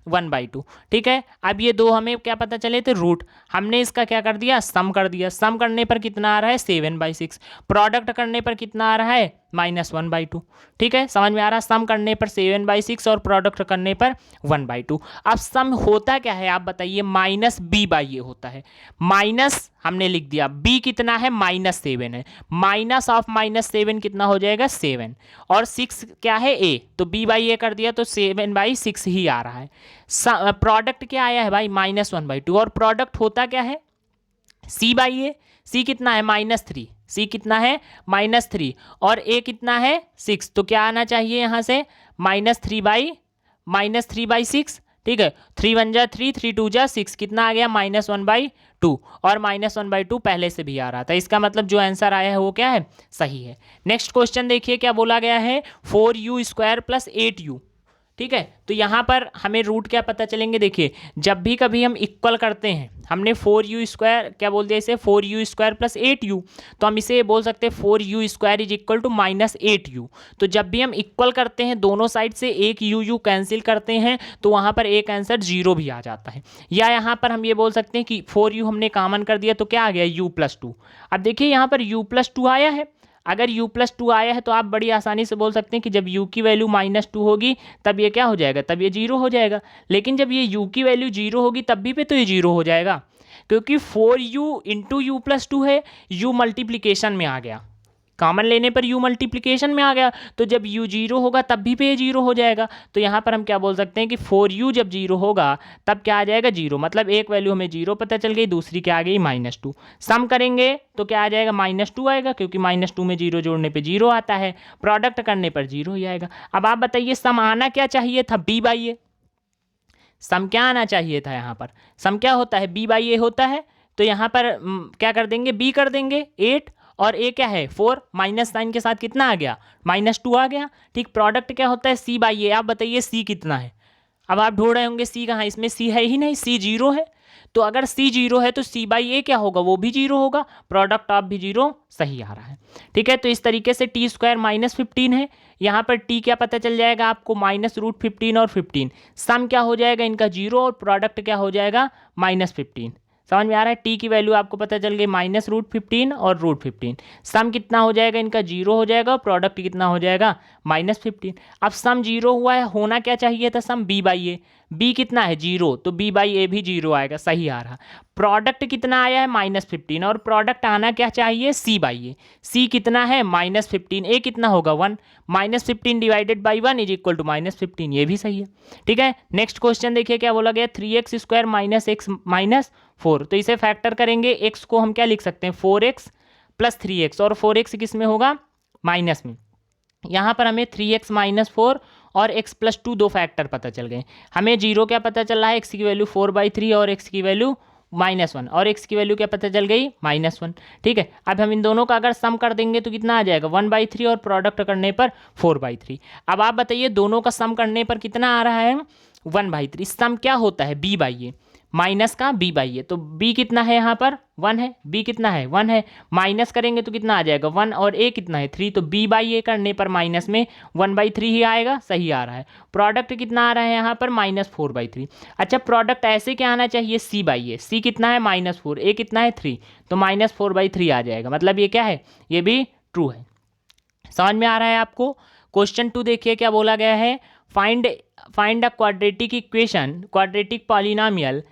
1/2। ठीक है, अब ये दो हमें क्या पता चले थे, रूट। हमने इसका क्या कर दिया, सम कर दिया। सम करने पर कितना आ रहा है, 7/6। प्रोडक्ट करने पर कितना आ रहा है, -1/2। ठीक है, समझ में आ रहा है, सम करने पर 7/6 और प्रोडक्ट करने पर 1/2। अब सम होता क्या है आप बताइए, -b/a होता है। माइनस हमने लिख दिया, b कितना है, -7 है। माइनस ऑफ -7 कितना हो जाएगा, 7। और 6 क्या है, a, तो b/a कर दिया तो 7/6 ही आ रहा है। प्रोडक्ट क्या आया है भाई, -1/2। और प्रोडक्ट होता क्या है, c/a। c कितना है, -3। c कितना है, -3। और a कितना है, 6। तो क्या आना चाहिए यहाँ से, -3/6। ठीक है, 3 1 जा 3, 3 2 जा 6, कितना आ गया, -1/2। और -1/2 पहले से भी आ रहा था। इसका मतलब जो आंसर आया है वो क्या है, सही है। नेक्स्ट क्वेश्चन देखिए क्या बोला गया है, 4u² + 8u। ठीक है, तो यहाँ पर हमें रूट क्या पता चलेंगे, देखिए जब भी कभी हम इक्वल करते हैं, हमने 4u² क्या बोल दिया इसे, 4u² + 8u, तो हम इसे बोल सकते हैं 4u² = -8u। तो जब भी हम इक्वल करते हैं, दोनों साइड से एक u कैंसिल करते हैं, तो वहाँ पर एक आंसर 0 भी आ जाता है। या यहाँ पर हम ये बोल सकते हैं कि 4u हमने कॉमन कर दिया तो क्या आ गया, u+2। अब देखिए यहाँ पर u+2 आया है। अगर u+2 आया है तो आप बड़ी आसानी से बोल सकते हैं कि जब u की वैल्यू -2 होगी तब ये क्या हो जाएगा, तब ये 0 हो जाएगा। लेकिन जब ये u की वैल्यू 0 होगी तब भी पे तो ये 0 हो जाएगा, क्योंकि 4u × u+2 है, u मल्टीप्लिकेशन में आ गया। कॉमन लेने पर u मल्टीप्लिकेशन में आ गया, तो जब u 0 होगा तब भी पे ये 0 हो जाएगा। तो यहाँ पर हम क्या बोल सकते हैं कि 4u जब 0 होगा तब क्या आ जाएगा, 0। मतलब एक वैल्यू हमें 0 पता चल गई, दूसरी क्या आ गई, -2। सम करेंगे तो क्या आ जाएगा, -2 आएगा, क्योंकि -2 में 0 जोड़ने पे 0 आता है। प्रोडक्ट करने पर 0 ही आएगा। अब आप बताइए सम आना क्या चाहिए था, b/a। सम क्या आना चाहिए था, यहाँ पर सम क्या होता है, b/a होता है। तो यहाँ पर क्या कर देंगे, b कर देंगे 8, और a क्या है 4, माइनस साइन के साथ कितना आ गया, -2 आ गया। ठीक, प्रोडक्ट क्या होता है, c/a। आप बताइए c कितना है। अब आप ढूंढ रहे होंगे c कहाँ, इसमें c है ही नहीं, c 0 है। तो अगर c 0 है तो c/a क्या होगा, वो भी 0 होगा। प्रोडक्ट ऑफ भी 0 सही आ रहा है। ठीक है, तो इस तरीके से t² -15 है। यहाँ पर t क्या पता चल जाएगा आपको, -√15 और 15। सम क्या हो जाएगा इनका 0, और प्रोडक्ट क्या हो जाएगा, -15। समझ में आ रहा है, t की वैल्यू आपको पता चल गई -√15 और √15। सम कितना हो जाएगा इनका, 0 हो जाएगा, और प्रोडक्ट कितना हो जाएगा, -15। अब सम 0 हुआ है, होना क्या चाहिए था सम, b/a। b कितना है, 0, तो b/a भी 0 आएगा, सही आ रहा। प्रोडक्ट कितना आया है, -15, और प्रोडक्ट आना क्या चाहिए, c/a। c कितना है, -15, a कितना होगा 1, -15 डिवाइडेड बाई 1 = -15, ये भी सही है। ठीक है, नेक्स्ट क्वेश्चन देखिए क्या बोला गया, 3x² - x - 4। तो इसे फैक्टर करेंगे, x को हम क्या लिख सकते हैं, 4x + 3x, और 4x किस में होगा, माइनस में। यहाँ पर हमें 3x - 4 और x + 2 दो फैक्टर पता चल गए। हमें 0 क्या पता चल रहा है, x की वैल्यू 4/3 और x की वैल्यू -1, और x की वैल्यू क्या पता चल गई, -1। ठीक है, अब हम इन दोनों का अगर सम कर देंगे तो कितना आ जाएगा, 1/3, और प्रोडक्ट करने पर 4/3। अब आप बताइए दोनों का सम करने पर कितना आ रहा है, 1/3। सम क्या होता है, b/a, माइनस का b/a। तो b कितना है यहाँ पर, 1 है, b कितना है, 1 है। माइनस करेंगे तो कितना आ जाएगा, 1, और a कितना है, 3। तो b/a करने पर माइनस में 1/3 ही आएगा, सही आ रहा है। प्रोडक्ट कितना आ रहा है यहाँ पर, -4/3। अच्छा, प्रोडक्ट ऐसे क्या आना चाहिए, c/a। c कितना है, -4, a कितना है, 3, तो -4/3 आ जाएगा। मतलब ये क्या है, ये भी ट्रू है। समझ में आ रहा है आपको। क्वेश्चन 2 देखिए क्या बोला गया है, find a quadratic equation, quadratic polynomial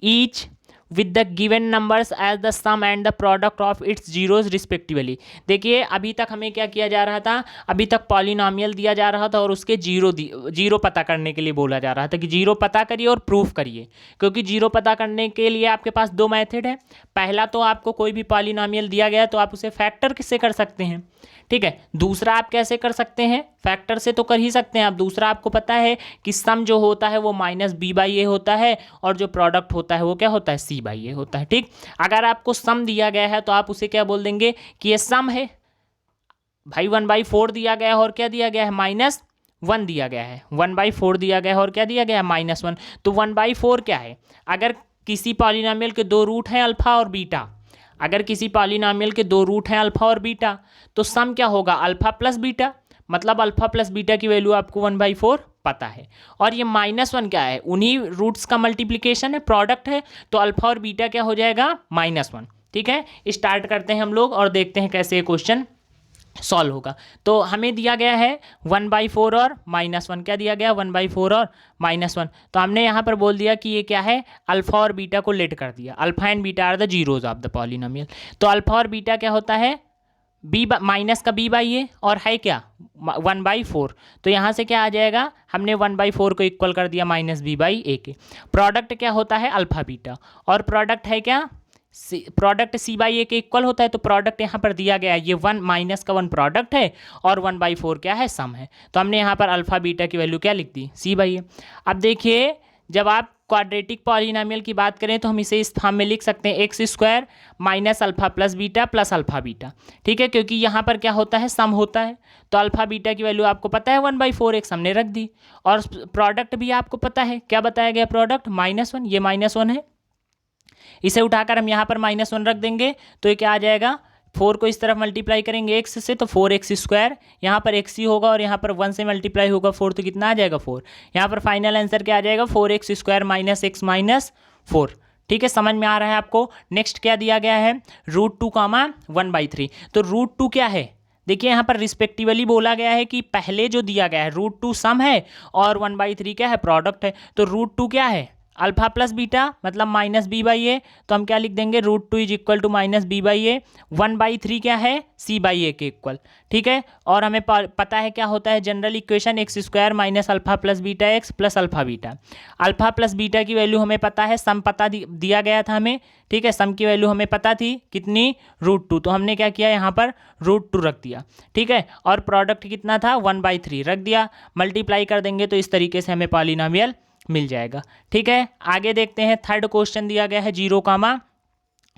each with the given numbers as the sum and the product of its zeros respectively। देखिए अभी तक हमें क्या किया जा रहा था, अभी तक पॉलिनोमियल दिया जा रहा था और उसके जीरो पता करने के लिए बोला जा रहा था कि जीरो पता करिए और प्रूफ करिए। क्योंकि जीरो पता करने के लिए आपके पास दो मेथड है। पहला तो आपको कोई भी पॉलिनोमियल दिया गया तो आप उसे फैक्टर किससे कर सकते हैं, ठीक है। दूसरा आप कैसे कर सकते हैं, फैक्टर से तो कर ही सकते हैं आप। दूसरा आपको पता है कि सम जो होता है वो -b/a होता है और जो प्रोडक्ट होता है वो क्या होता है, c/a होता है। ठीक, अगर आपको सम दिया गया है तो आप उसे क्या बोल देंगे कि ये सम है भाई। 1/4 दिया गया है और क्या दिया गया है, -1 दिया गया है। 1/4 दिया गया है और क्या दिया गया है, -1। तो 1/4 क्या है, अगर किसी पॉलिनोमियल के दो रूट हैं अल्फा और बीटा, अगर किसी पॉलिनोमियल के दो रूट हैं अल्फा और बीटा, तो सम क्या होगा, अल्फा प्लस बीटा। मतलब अल्फा प्लस बीटा की वैल्यू आपको 1/4 पता है। और ये -1 क्या है, उन्हीं रूट्स का मल्टीप्लिकेशन है, प्रोडक्ट है, तो अल्फा और बीटा क्या हो जाएगा, -1। ठीक है, स्टार्ट करते हैं हम लोग और देखते हैं कैसे ये क्वेश्चन सॉल्व होगा। तो हमें दिया गया है 1/4 और -1, क्या दिया गया, 1/4 और -1। तो हमने यहाँ पर बोल दिया कि ये क्या है, अल्फा और बीटा को लेट कर दिया। Alpha and beta are the zeros of the polynomial. तो अल्फा और बीटा क्या होता है, माइनस का b/a और है क्या 1/4। तो यहाँ से क्या आ जाएगा, हमने 1/4 को इक्वल कर दिया -b/a के। प्रोडक्ट क्या होता है, अल्फा बीटा, और प्रोडक्ट है क्या, प्रोडक्ट c/a के इक्वल होता है। तो प्रोडक्ट यहाँ पर दिया गया है, ये 1 -1 प्रोडक्ट है और 1/4 क्या है, सम है। तो हमने यहाँ पर अल्फा बीटा की वैल्यू क्या लिख दी, c/a। अब देखिए, जब आप क्वाड्रेटिक पॉलिनोमियल की बात करें तो हम इसे इस फॉर्म में लिख सकते हैं, x² minus alpha plus beta plus alpha beta. ठीक है, क्योंकि यहाँ पर क्या होता है, सम होता है। तो अल्फा बीटा की वैल्यू आपको पता है 1/4, एक हमने रख दी। और प्रोडक्ट भी आपको पता है, क्या बताया गया, प्रोडक्ट -1, ये -1 है। इसे उठाकर हम यहाँ पर -1 रख देंगे तो ये क्या आ जाएगा, 4 को इस तरफ मल्टीप्लाई करेंगे x से तो 4x², यहाँ पर x ही होगा और यहाँ पर 1 से मल्टीप्लाई होगा 4, तो कितना आ जाएगा 4। यहाँ पर फाइनल आंसर क्या आ जाएगा, 4x² माइनस x माइनस 4। ठीक है, समझ में आ रहा है आपको। नेक्स्ट क्या दिया गया है, √2, 1/3। तो √2 क्या है, देखिए यहाँ पर रिस्पेक्टिवली बोला गया है कि पहले जो दिया गया है √2 सम है और 1/3 क्या है, प्रोडक्ट है। तो √2 क्या है, अल्फा प्लस बीटा मतलब -b/a। तो हम क्या लिख देंगे, √2 इज इक्वल टू -b/a। 1/3 क्या है, c/a के इक्वल। ठीक है, और हमें पता है क्या होता है general equation, x² minus alpha plus beta x plus alpha beta. Alpha plus beta की वैल्यू हमें पता है, सम पता दिया गया था हमें। ठीक है, सम की वैल्यू हमें पता थी कितनी, √2। तो हमने क्या किया, यहाँ पर √2 रख दिया। ठीक है, और प्रोडक्ट कितना था, 1/3 रख दिया। मल्टीप्लाई कर देंगे तो इस तरीके से हमें पॉलिनोमियल मिल जाएगा। ठीक है, आगे देखते हैं। थर्ड क्वेश्चन दिया गया है 0,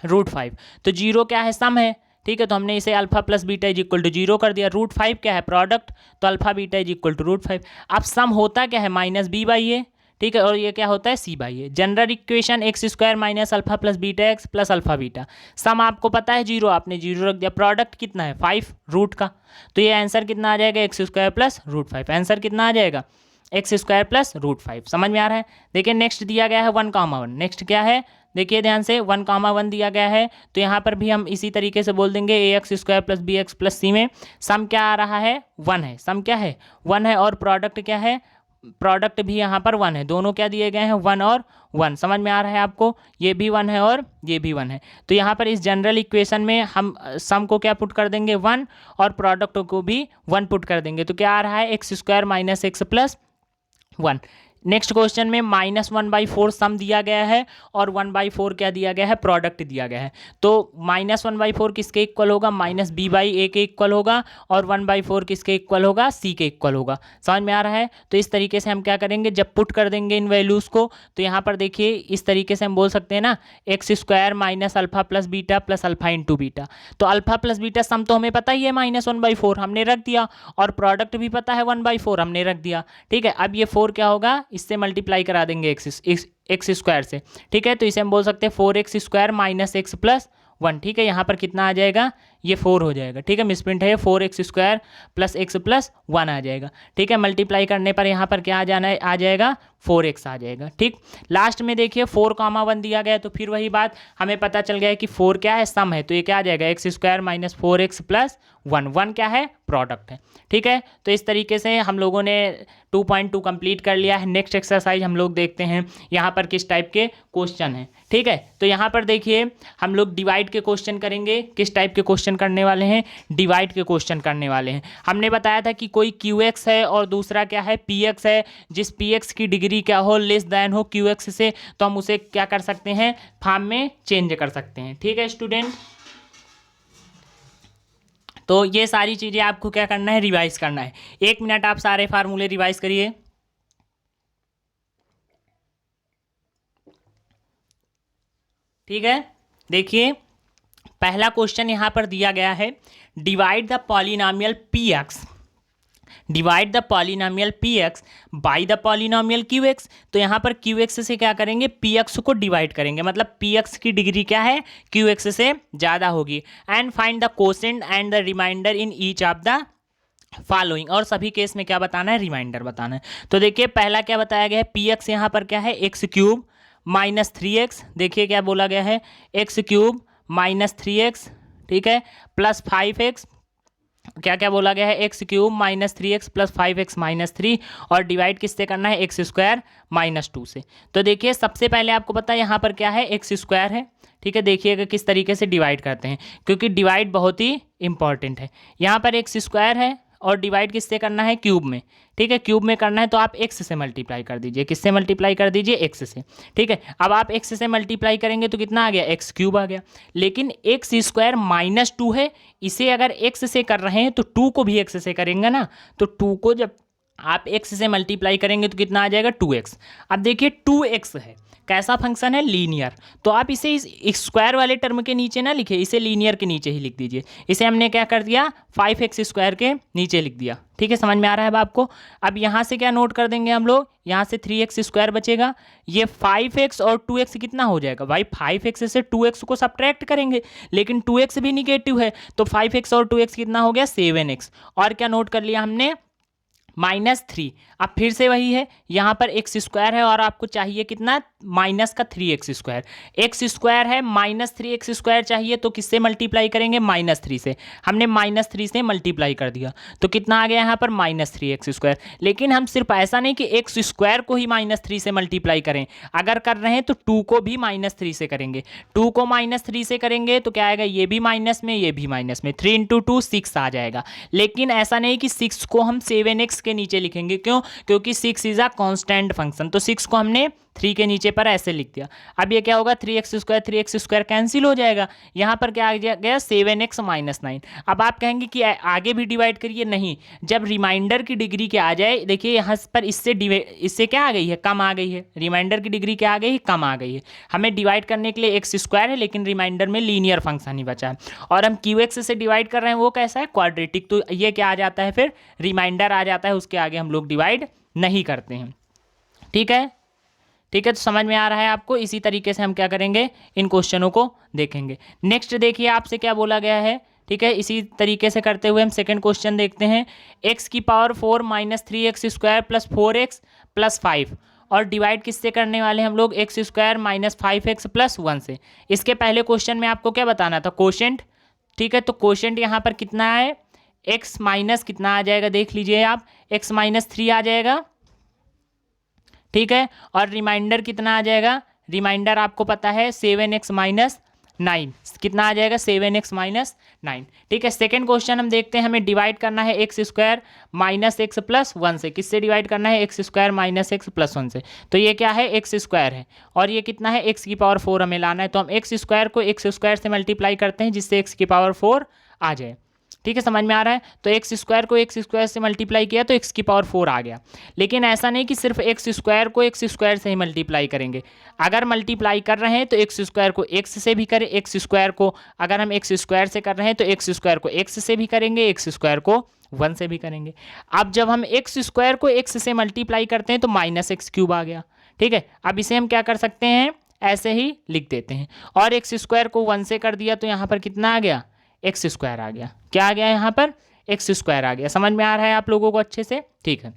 √5। तो 0 क्या है, सम है। ठीक है, तो हमने इसे alpha plus beta is equal to 0 कर दिया। √5 क्या है, प्रोडक्ट, तो alpha beta is equal to √5। अब सम होता क्या है, -b/a। ठीक है, और ये क्या होता है, c/a। General equation x² minus alpha plus beta x plus alpha beta. Sum आपको पता है 0, आपने 0 रख दिया। प्रोडक्ट कितना है, 5 रूट का। तो ये आंसर कितना आ जाएगा, x² प्लस √5। आंसर कितना आ जाएगा, x² प्लस √5। समझ में आ रहा है। देखिए नेक्स्ट दिया गया है 1, 1। नेक्स्ट क्या है, देखिए ध्यान से, 1, 1 दिया गया है। तो यहाँ पर भी हम इसी तरीके से बोल देंगे, ax² plus bx plus c में सम क्या आ रहा है, 1 है। सम क्या है, 1 है। और प्रोडक्ट क्या है, प्रोडक्ट भी यहाँ पर 1 है। दोनों क्या दिए गए हैं, 1 और 1। समझ में आ रहा है आपको, ये भी 1 है और ये भी 1 है। तो यहाँ पर इस जनरल इक्वेशन में हम सम को क्या पुट कर देंगे, 1, और प्रोडक्ट को भी 1 पुट कर देंगे। तो क्या आ रहा है, x² minus x plus 1। Next question में -1/4 सम दिया गया है और 1/4 क्या दिया गया है, प्रोडक्ट दिया गया है। तो -1/4 किसके इक्वल होगा, -b/a के इक्वल होगा, और 1/4 किसके इक्वल होगा, c के इक्वल होगा। समझ में आ रहा है। तो इस तरीके से हम क्या करेंगे, जब पुट कर देंगे इन वैल्यूज़ को, तो यहाँ पर देखिए इस तरीके से हम बोल सकते हैं ना, x² minus alpha plus beta plus alpha into beta. तो अल्फा प्लस बीटा सम तो हमें पता ही है -1/4, हमने रख दिया, और प्रोडक्ट भी पता है 1/4, हमने रख दिया। ठीक है, अब ये 4 क्या होगा, इससे मल्टीप्लाई करा देंगे x² से। ठीक है, तो इसे हम बोल सकते हैं 4x² माइनस x प्लस 1। ठीक है, यहाँ पर कितना आ जाएगा, ये 4 हो जाएगा। ठीक है, मिसप्रिंट है, 4x² प्लस x प्लस 1 आ जाएगा। ठीक है, मल्टीप्लाई करने पर यहाँ पर क्या आ जाना है, आ जाएगा 4x आ जाएगा। ठीक, लास्ट में देखिए 4, 1 दिया गया, तो फिर वही बात, हमें पता चल गया है कि 4 क्या है, सम है। तो ये क्या आ जाएगा, x² माइनस 4x प्लस 1। 1 क्या है, प्रोडक्ट है। ठीक है, तो इस तरीके से हम लोगों ने 2.2 कंप्लीट कर लिया है। नेक्स्ट एक्सरसाइज हम लोग देखते हैं यहाँ पर किस टाइप के क्वेश्चन हैं। ठीक है, तो यहाँ पर देखिए हम लोग डिवाइड के क्वेश्चन करेंगे। किस टाइप के क्वेश्चन करने वाले हैं, डिवाइड के क्वेश्चन करने वाले हैं। हमने बताया था कि कोई QX है और दूसरा क्या है, PX है। जिस PX की डिग्री क्या हो, लेस देन हो QX से, तो हम उसे क्या कर सकते हैं, फॉर्म में चेंज कर सकते हैं। ठीक है स्टूडेंट, तो ये सारी चीज़ें आपको क्या करना है, रिवाइज करना है। 1 मिनट आप सारे फार्मूले रिवाइज करिए। ठीक है, देखिए पहला क्वेश्चन यहाँ पर दिया गया है, divide the polynomial px, divide the polynomial px by the polynomial qx। तो यहाँ पर qx से क्या करेंगे, px को डिवाइड करेंगे, मतलब px की डिग्री क्या है, qx से ज़्यादा होगी। And find the quotient and the remainder in each of the following, और सभी केस में क्या बताना है, रिमाइंडर बताना है। तो देखिए पहला क्या बताया गया है, पी एक्स यहाँ पर क्या है, एक्स क्यूब माइनस 3x, देखिए क्या बोला गया है, एक्स क्यूब माइनस 3x, ठीक है, प्लस 5x, क्या क्या बोला गया है, x cube minus 3x plus 5x minus 3, और डिवाइड किससे करना है, एक्स स्क्वायर माइनस 2 से। तो देखिए सबसे पहले आपको पता है यहाँ पर क्या है, एक्स स्क्वायर है, ठीक है, देखिएगा किस तरीके से डिवाइड करते हैं, क्योंकि डिवाइड बहुत ही इंपॉर्टेंट है। यहाँ पर एक्स स्क्वायर है और डिवाइड किससे करना है, क्यूब में, ठीक है, क्यूब में करना है तो आप एक्स से मल्टीप्लाई कर दीजिए, किससे मल्टीप्लाई कर दीजिए, एक्स से, ठीक है। अब आप एक्स से मल्टीप्लाई करेंगे तो कितना आ गया, एक्स क्यूब आ गया, लेकिन एक्स स्क्वायर माइनस 2 है, इसे अगर एक्स से कर रहे हैं तो 2 को भी एक्स से करेंगे ना, तो 2 को जब आप एक्स से मल्टीप्लाई करेंगे तो कितना आ जाएगा, 2x। अब देखिए 2x है, कैसा फंक्शन है, लीनियर, तो आप इसे इस स्क्वायर वाले टर्म के नीचे ना लिखे, इसे लीनियर के नीचे ही लिख दीजिए। इसे हमने क्या कर दिया, 5x स्क्वायर के नीचे लिख दिया, ठीक है, समझ में आ रहा है अब आपको। अब यहाँ से क्या नोट कर देंगे हम लोग, यहाँ से 3x स्क्वायर बचेगा, ये 5x और 2x कितना हो जाएगा भाई, 5x से 2x को सब्ट्रैक्ट करेंगे, लेकिन 2x भी निगेटिव है, तो 5x और 2x कितना हो गया, 7x, और क्या नोट कर लिया हमने, -3। अब फिर से वही है, यहाँ पर एक्स स्क्वायर है और आपको चाहिए कितना, माइनस का 3x स्क्वायर, एक्स स्क्वायर है, -3x स्क्वायर चाहिए, तो किससे मल्टीप्लाई करेंगे, -3 से, हमने -3 से मल्टीप्लाई कर दिया, तो कितना आ गया यहाँ पर, -3x स्क्वायर। लेकिन हम सिर्फ ऐसा नहीं कि एक्स स्क्वायर को ही -3 से मल्टीप्लाई करें, अगर कर रहे हैं तो 2 को भी -3 से करेंगे, 2 को -3 से करेंगे तो क्या आएगा, ये भी माइनस में, ये भी माइनस में, 3 × 2 6 आ जाएगा। लेकिन ऐसा नहीं कि 6 को हम 7x के नीचे लिखेंगे, क्यों, क्योंकि 6 इज अ कांस्टेंट फंक्शन, तो 6 को हमने 3 के नीचे पर ऐसे लिख दिया। अब ये क्या होगा, 3x स्क्वायर कैंसिल हो जाएगा, यहाँ पर क्या आ गया, 7x - 9। अब आप कहेंगे कि आगे भी डिवाइड करिए, नहीं, जब रिमाइंडर की डिग्री क्या आ जाए, देखिए यहाँ पर इससे क्या आ गई है, कम आ गई है, रिमाइंडर की डिग्री क्या आ गई है, कम आ गई है। हमें डिवाइड करने के लिए एक्स स्क्वायर है, लेकिन रिमाइंडर में लीनियर फंक्शन ही बचा है, और हम QX से डिवाइड कर रहे हैं, वो कैसा है, क्वाड्रेटिक, तो ये क्या आ जाता है, फिर रिमाइंडर आ जाता है, उसके आगे हम लोग डिवाइड नहीं करते हैं, ठीक है, ठीक है। तो समझ में आ रहा है आपको, इसी तरीके से हम क्या करेंगे, इन क्वेश्चनों को देखेंगे। नेक्स्ट देखिए आपसे क्या बोला गया है, ठीक है, इसी तरीके से करते हुए हम सेकंड क्वेश्चन देखते हैं, x⁴ - 3x square plus 4x plus 5, और डिवाइड किससे करने वाले हम लोग, x square minus 5x plus 1 से। इसके पहले क्वेश्चन में आपको क्या बताना था, कोशेंट, ठीक है, तो कोशेंट यहाँ पर कितना है, x माइनस कितना आ जाएगा, देख लीजिए आप, x -3 आ जाएगा, ठीक है, और रिमाइंडर कितना आ जाएगा, रिमाइंडर आपको पता है 7x - 9, कितना आ जाएगा, 7x - 9, ठीक है। सेकंड क्वेश्चन हम देखते हैं, हमें डिवाइड करना है x square minus x plus 1 से, किससे डिवाइड करना है, x square minus x plus 1 से, तो ये क्या है, एक्स स्क्वायर है, और ये कितना है, x⁴ हमें लाना है, तो हम एक्स स्क्वायर को एक्स स्क्वायर से मल्टीप्लाई करते हैं, जिससे x⁴ आ जाए, ठीक है, समझ में आ रहा है। तो एक्स स्क्वायर को एक्स स्क्वायर से मल्टीप्लाई किया तो x⁴ आ गया, लेकिन ऐसा नहीं कि सिर्फ एक्स स्क्वायर को एक्स स्क्वायर से ही मल्टीप्लाई करेंगे, अगर मल्टीप्लाई कर रहे हैं तो एक्स स्क्वायर को एक्स से भी करें, एक्स स्क्वायर को अगर हम एक्स स्क्वायर से कर रहे हैं तो एक्स स्क्वायर को एक्स से भी करेंगे, एक्स स्क्वायर को 1 से भी करेंगे। अब जब हम एक्स स्क्वायर को एक्स से मल्टीप्लाई करते हैं तो -x³ आ गया, ठीक है। अब इसे हम क्या कर सकते हैं, ऐसे ही लिख देते हैं, और एक्स स्क्वायर को 1 से कर दिया तो यहाँ पर कितना आ गया, एक्स स्क्वायर आ गया, क्या आ गया यहाँ पर, एक्स स्क्वायर आ गया। समझ में आ रहा है आप लोगों को अच्छे से, ठीक है।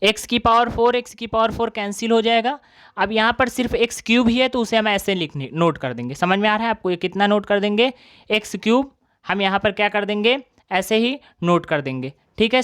x⁴ कैंसिल हो जाएगा। अब यहाँ पर सिर्फ x³ ही है तो उसे हम ऐसे लिखने नोट कर देंगे, समझ में आ रहा है आपको, ये कितना नोट कर देंगे, x³ हम यहाँ पर क्या कर देंगे, ऐसे ही नोट कर देंगे, ठीक है।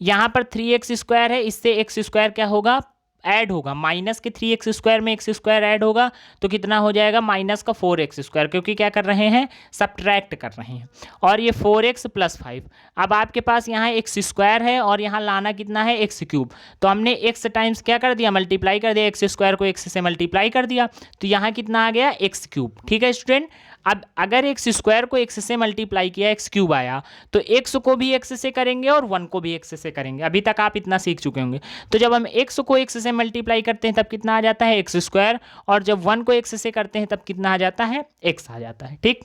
यहाँ पर 3x स्क्वायर है, इससे एक्स स्क्वायर क्या होगा, ऐड होगा, माइनस के 3x स्क्वायर में एक्स स्क्वायर ऐड होगा तो कितना हो जाएगा, -4x स्क्वायर, क्योंकि क्या कर रहे हैं, सब्ट्रैक्ट कर रहे हैं, और ये 4x + 5। अब आपके पास यहाँ एक्स स्क्वायर है और यहाँ लाना कितना है, x³, तो हमने x टाइम्स क्या कर दिया, मल्टीप्लाई कर दिया, एक्स स्क्वायर को x से मल्टीप्लाई कर दिया, तो यहाँ कितना आ गया, x³, ठीक है स्टूडेंट। अब अगर एक्स स्क्वायर को x से मल्टीप्लाई किया, x³ आया, तो x को भी x से करेंगे और 1 को भी x से करेंगे, अभी तक आप इतना सीख चुके होंगे। तो जब हम x को x से मल्टीप्लाई करते हैं तब कितना आ जाता है, x², और जब 1 को x से करते हैं तब कितना आ जाता है, x आ जाता है, ठीक।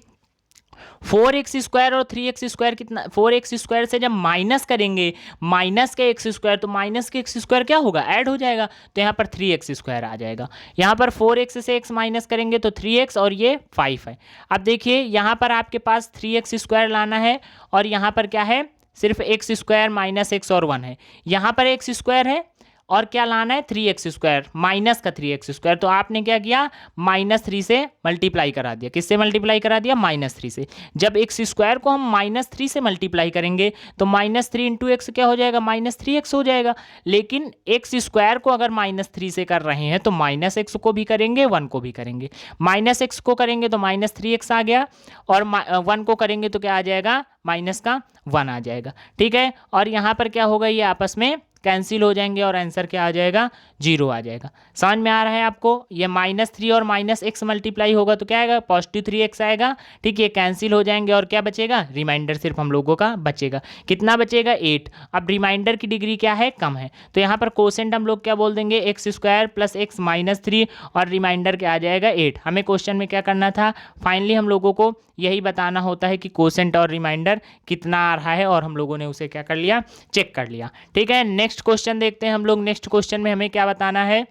4x² और 3x² कितना, 4x² से जब माइनस करेंगे, माइनस के x², तो माइनस के x² क्या होगा, ऐड हो जाएगा, तो यहाँ पर 3x² आ जाएगा। यहाँ पर 4x से x माइनस करेंगे तो 3x, और ये 5 है। अब देखिए यहाँ पर आपके पास 3x² लाना है और यहाँ पर क्या है, सिर्फ एक्स स्क्वायर माइनस एक्स और 1 है। यहाँ पर एक्स स्क्वायर है और क्या लाना है 3x स्क्वायर माइनस का 3x स्क्वायर। तो आपने क्या किया -3 से मल्टीप्लाई करा दिया। किससे मल्टीप्लाई करा दिया? -3 से। जब एक्स स्क्वायर को हम -3 से मल्टीप्लाई करेंगे तो -3 इंटू एक्स क्या हो जाएगा? -3x हो जाएगा। लेकिन एक्स स्क्वायर को अगर -3 से कर रहे हैं तो -x को भी करेंगे 1 को भी करेंगे। -x को करेंगे तो -3x आ गया और 1 को करेंगे तो क्या आ जाएगा? -1 आ जाएगा। ठीक है, और यहाँ पर क्या होगा? ये आपस में कैंसिल हो जाएंगे और आंसर क्या आ जाएगा? 0 आ जाएगा। समझ में आ रहा है आपको? ये -3 और -x मल्टीप्लाई होगा तो क्या आएगा? +3x आएगा। ठीक है, कैंसिल हो जाएंगे और क्या बचेगा? रिमाइंडर सिर्फ हम लोगों का बचेगा। कितना बचेगा? 8। अब रिमाइंडर की डिग्री क्या है? कम है। तो यहाँ पर कोसेंट हम लोग क्या बोल देंगे? x स्क्वायर प्लस x -3 और रिमाइंडर क्या आ जाएगा? 8। हमें क्वेश्चन में क्या करना था? फाइनली हम लोगों को यही बताना होता है कि कोसेंट और रिमाइंडर कितना आ रहा है और हम लोगों ने उसे क्या कर लिया? चेक कर लिया। ठीक है, नेक्स्ट क्वेश्चन देखते हैं हम लोग। नेक्स्ट क्वेश्चन में हमें क्या बताना है?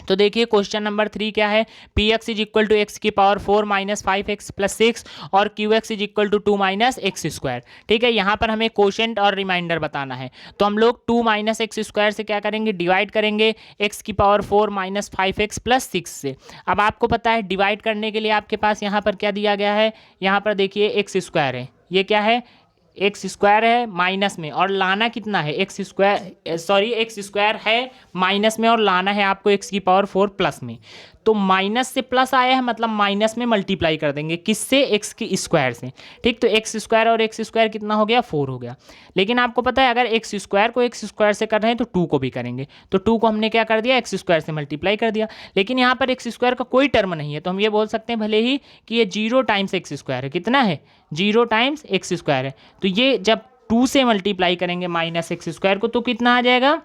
तो देखिए क्वेश्चन नंबर 3 क्या है? px is equal to x की पावर 4 माइनस 5x प्लस 6 और qx is equal to 2 minus x square. ठीक है, यहाँ पर हमें कोशेंट और रिमाइंडर बताना है। तो हम लोग 2 माइनस एक्स स्क्वायर से क्या करेंगे? डिवाइड करेंगे x की पावर 4 माइनस 5x प्लस 6 से। अब आपको पता है डिवाइड करने के लिए आपके पास यहाँ पर क्या दिया गया है? यहाँ पर देखिए एक्स स्क्वायर है, ये क्या है? एक्स स्क्वायर है माइनस में और लाना कितना है? एक्स स्क्वायर है माइनस में और लाना है आपको एक्स की पावर 4 प्लस में। तो माइनस से प्लस आया है मतलब माइनस में मल्टीप्लाई कर देंगे। किससे? एक्स की स्क्वायर से। ठीक, तो एक्स स्क्वायर और एक्स स्क्वायर कितना हो गया? 4 हो गया। लेकिन आपको पता है अगर एक्स स्क्वायर को एक्स स्क्वायर से कर रहे हैं तो 2 को भी करेंगे। तो 2 को हमने क्या कर दिया? एक्स स्क्वायर से मल्टीप्लाई कर दिया। लेकिन यहाँ पर एक्स स्क्वायर का कोई टर्म नहीं है तो हम ये बोल सकते हैं भले ही कि ये 0 टाइम्स एक्स स्क्वायर है। कितना है? 0 टाइम्स एक्स स्क्वायर है। तो ये जब 2 से मल्टीप्लाई करेंगे माइनस एक्स स्क्वायर को तो कितना आ जाएगा?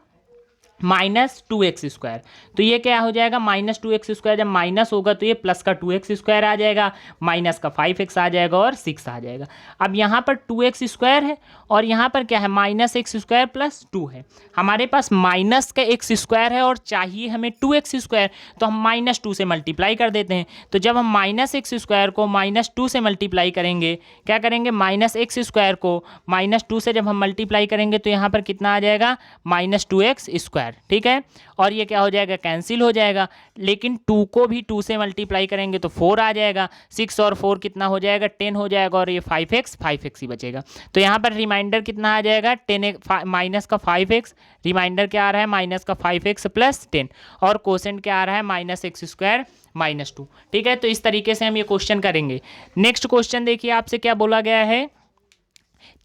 -2x square. तो ये क्या हो जाएगा? -2x square. जब माइनस होगा तो ये प्लस का 2x स्क्वायर आ जाएगा, माइनस का 5x आ जाएगा और 6 आ जाएगा। अब यहाँ पर 2x स्क्वायर है और यहाँ पर क्या है? -x स्क्वायर प्लस 2 है। हमारे पास माइनस का x स्क्वायर है और चाहिए हमें 2x स्क्वायर, तो हम -2 से मल्टीप्लाई कर देते हैं। तो जब हम -x स्क्वायर को -2 से मल्टीप्लाई करेंगे, क्या करेंगे? -x स्क्वायर को -2 से जब हम मल्टीप्लाई करेंगे तो यहाँ पर कितना आ जाएगा? -2x square. ठीक है, और ये क्या हो जाएगा? कैंसिल हो जाएगा। लेकिन 2 को भी 2 से मल्टीप्लाई करेंगे तो 4 आ जाएगा। 6 और 4 कितना हो जाएगा? 10 हो जाएगा और ये 5x ही बचेगा। तो यहाँ पर रिमाइंडर कितना आ जाएगा? 10 माइनस का 5x। रिमाइंडर क्या आ रहा है? माइनस का 5x प्लस 10 और कोसेंट क्या आ रहा है? -x square -2। ठीक है, तो इस तरीके से हम ये क्वेश्चन करेंगे। नेक्स्ट क्वेश्चन देखिए आपसे क्या बोला गया है?